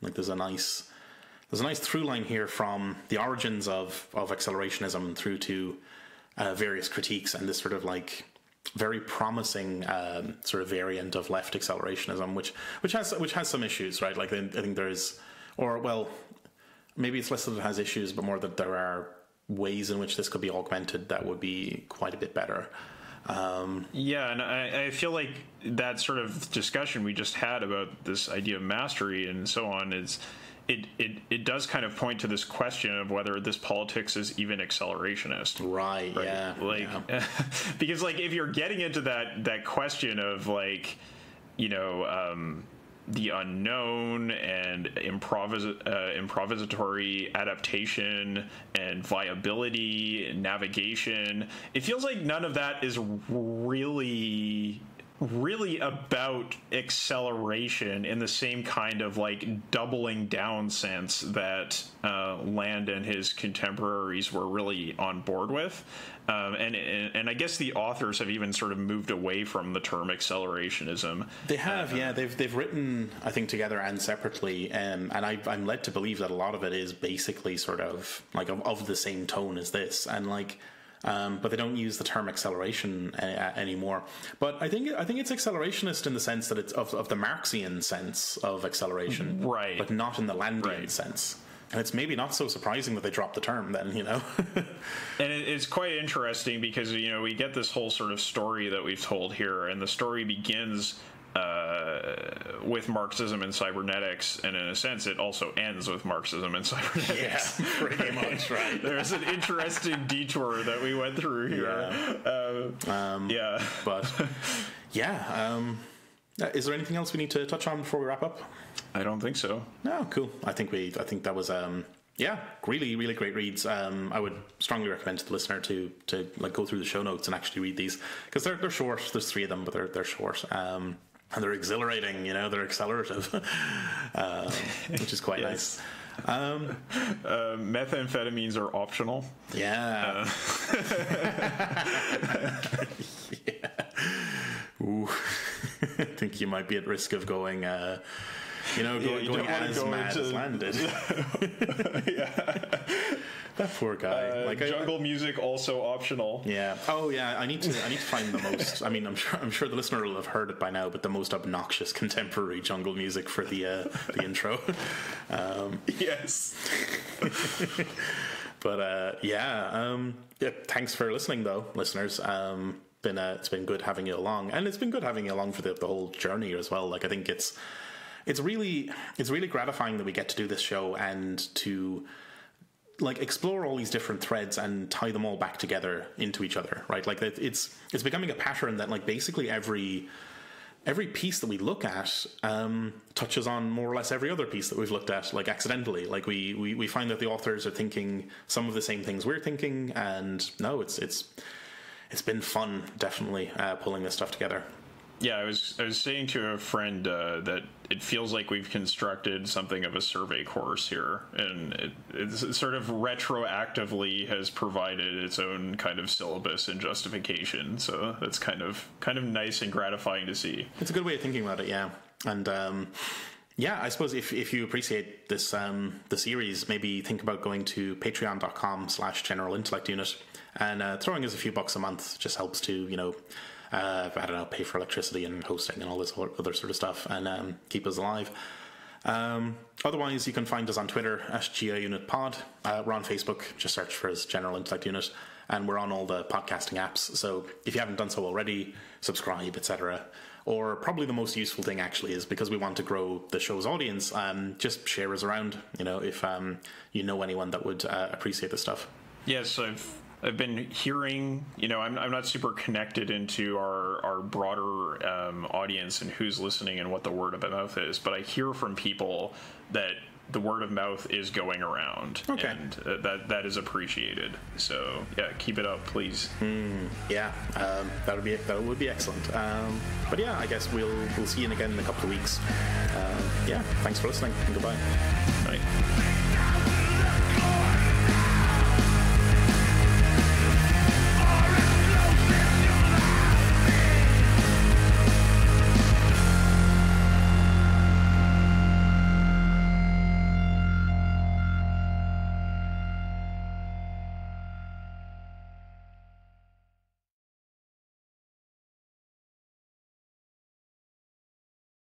Like, there's a nice through line here from the origins of accelerationism through to various critiques, and this sort of like very promising sort of variant of left accelerationism, which has some issues, right? Like, I think there's, or well, maybe it's less that it has issues, but more that there are ways in which this could be augmented that would be quite a bit better. Yeah, and I feel like that sort of discussion we just had about this idea of mastery and so on is. It does kind of point to this question of whether this politics is even accelerationist. Right? Yeah. Like, yeah. Because like, if you're getting into that question of like, you know, the unknown and improvisatory adaptation and viability and navigation, it feels like none of that is really about acceleration in the same kind of like doubling down sense that Land and his contemporaries were really on board with, and I guess the authors have even sort of moved away from the term accelerationism. They have, yeah. They've written, I think, together and separately, and I'm led to believe that a lot of it is basically sort of like of the same tone as this, and like. But they don't use the term acceleration anymore. But I think it's accelerationist in the sense that it's of the Marxian sense of acceleration, right? But not in the Landian sense. And it's maybe not so surprising that they dropped the term then, you know. And it's quite interesting because, you know, we get this whole sort of story that we've told here, and the story begins with Marxism and cybernetics, and in a sense it also ends with Marxism and cybernetics. Yeah, pretty much, right. There's an interesting detour that we went through here. Yeah. But yeah, is there anything else we need to touch on before we wrap up? I don't think so. No, cool. I think that was really, really great reads. I would strongly recommend to the listener to like go through the show notes and actually read these, because they're short. There's 3 of them, but they're short. And they're exhilarating, you know, they're accelerative, which is quite nice. Methamphetamines are optional. Yeah. Yeah. Ooh. I think you might be at risk of going, going as mad as Land did. Yeah. That poor guy. Jungle music also optional. Yeah. Oh yeah. I need to find the most. I mean, I'm sure the listener will have heard it by now, but the most obnoxious contemporary jungle music for the intro. Yes. But yeah. Thanks for listening, though, listeners. It's been good having you along, and it's been good having you along for the whole journey as well. Like, I think it's really gratifying that we get to do this show and to like explore all these different threads and tie them all back together into each other, right? Like, it's becoming a pattern that like basically every piece that we look at touches on more or less every other piece that we've looked at, like accidentally. Like we find that the authors are thinking some of the same things we're thinking, and no, it's been fun, definitely, pulling this stuff together. Yeah, I was saying to a friend that it feels like we've constructed something of a survey course here, and it's sort of retroactively has provided its own kind of syllabus and justification. So that's kind of nice and gratifying to see. It's a good way of thinking about it, yeah. And yeah, I suppose if you appreciate this the series, maybe think about going to patreon.com/General Intellect Unit and throwing us a few bucks a month. Just helps to, I don't know, pay for electricity and hosting and all this other sort of stuff, and keep us alive. Otherwise, you can find us on Twitter @GIUnitPod. We're on Facebook, just search for us, General Intellect Unit, and we're on all the podcasting apps. So if you haven't done so already, subscribe, etc. Or probably the most useful thing actually is, because we want to grow the show's audience, just share us around. If you know anyone that would appreciate this stuff. Yes, I've been hearing, I'm not super connected into our broader audience and who's listening and what the word of mouth is, but I hear from people that the word of mouth is going around, and that is appreciated. So yeah, keep it up, please. Yeah, that would be excellent. But yeah, I guess we'll see you again in a couple of weeks. Yeah, thanks for listening, and goodbye. Bye.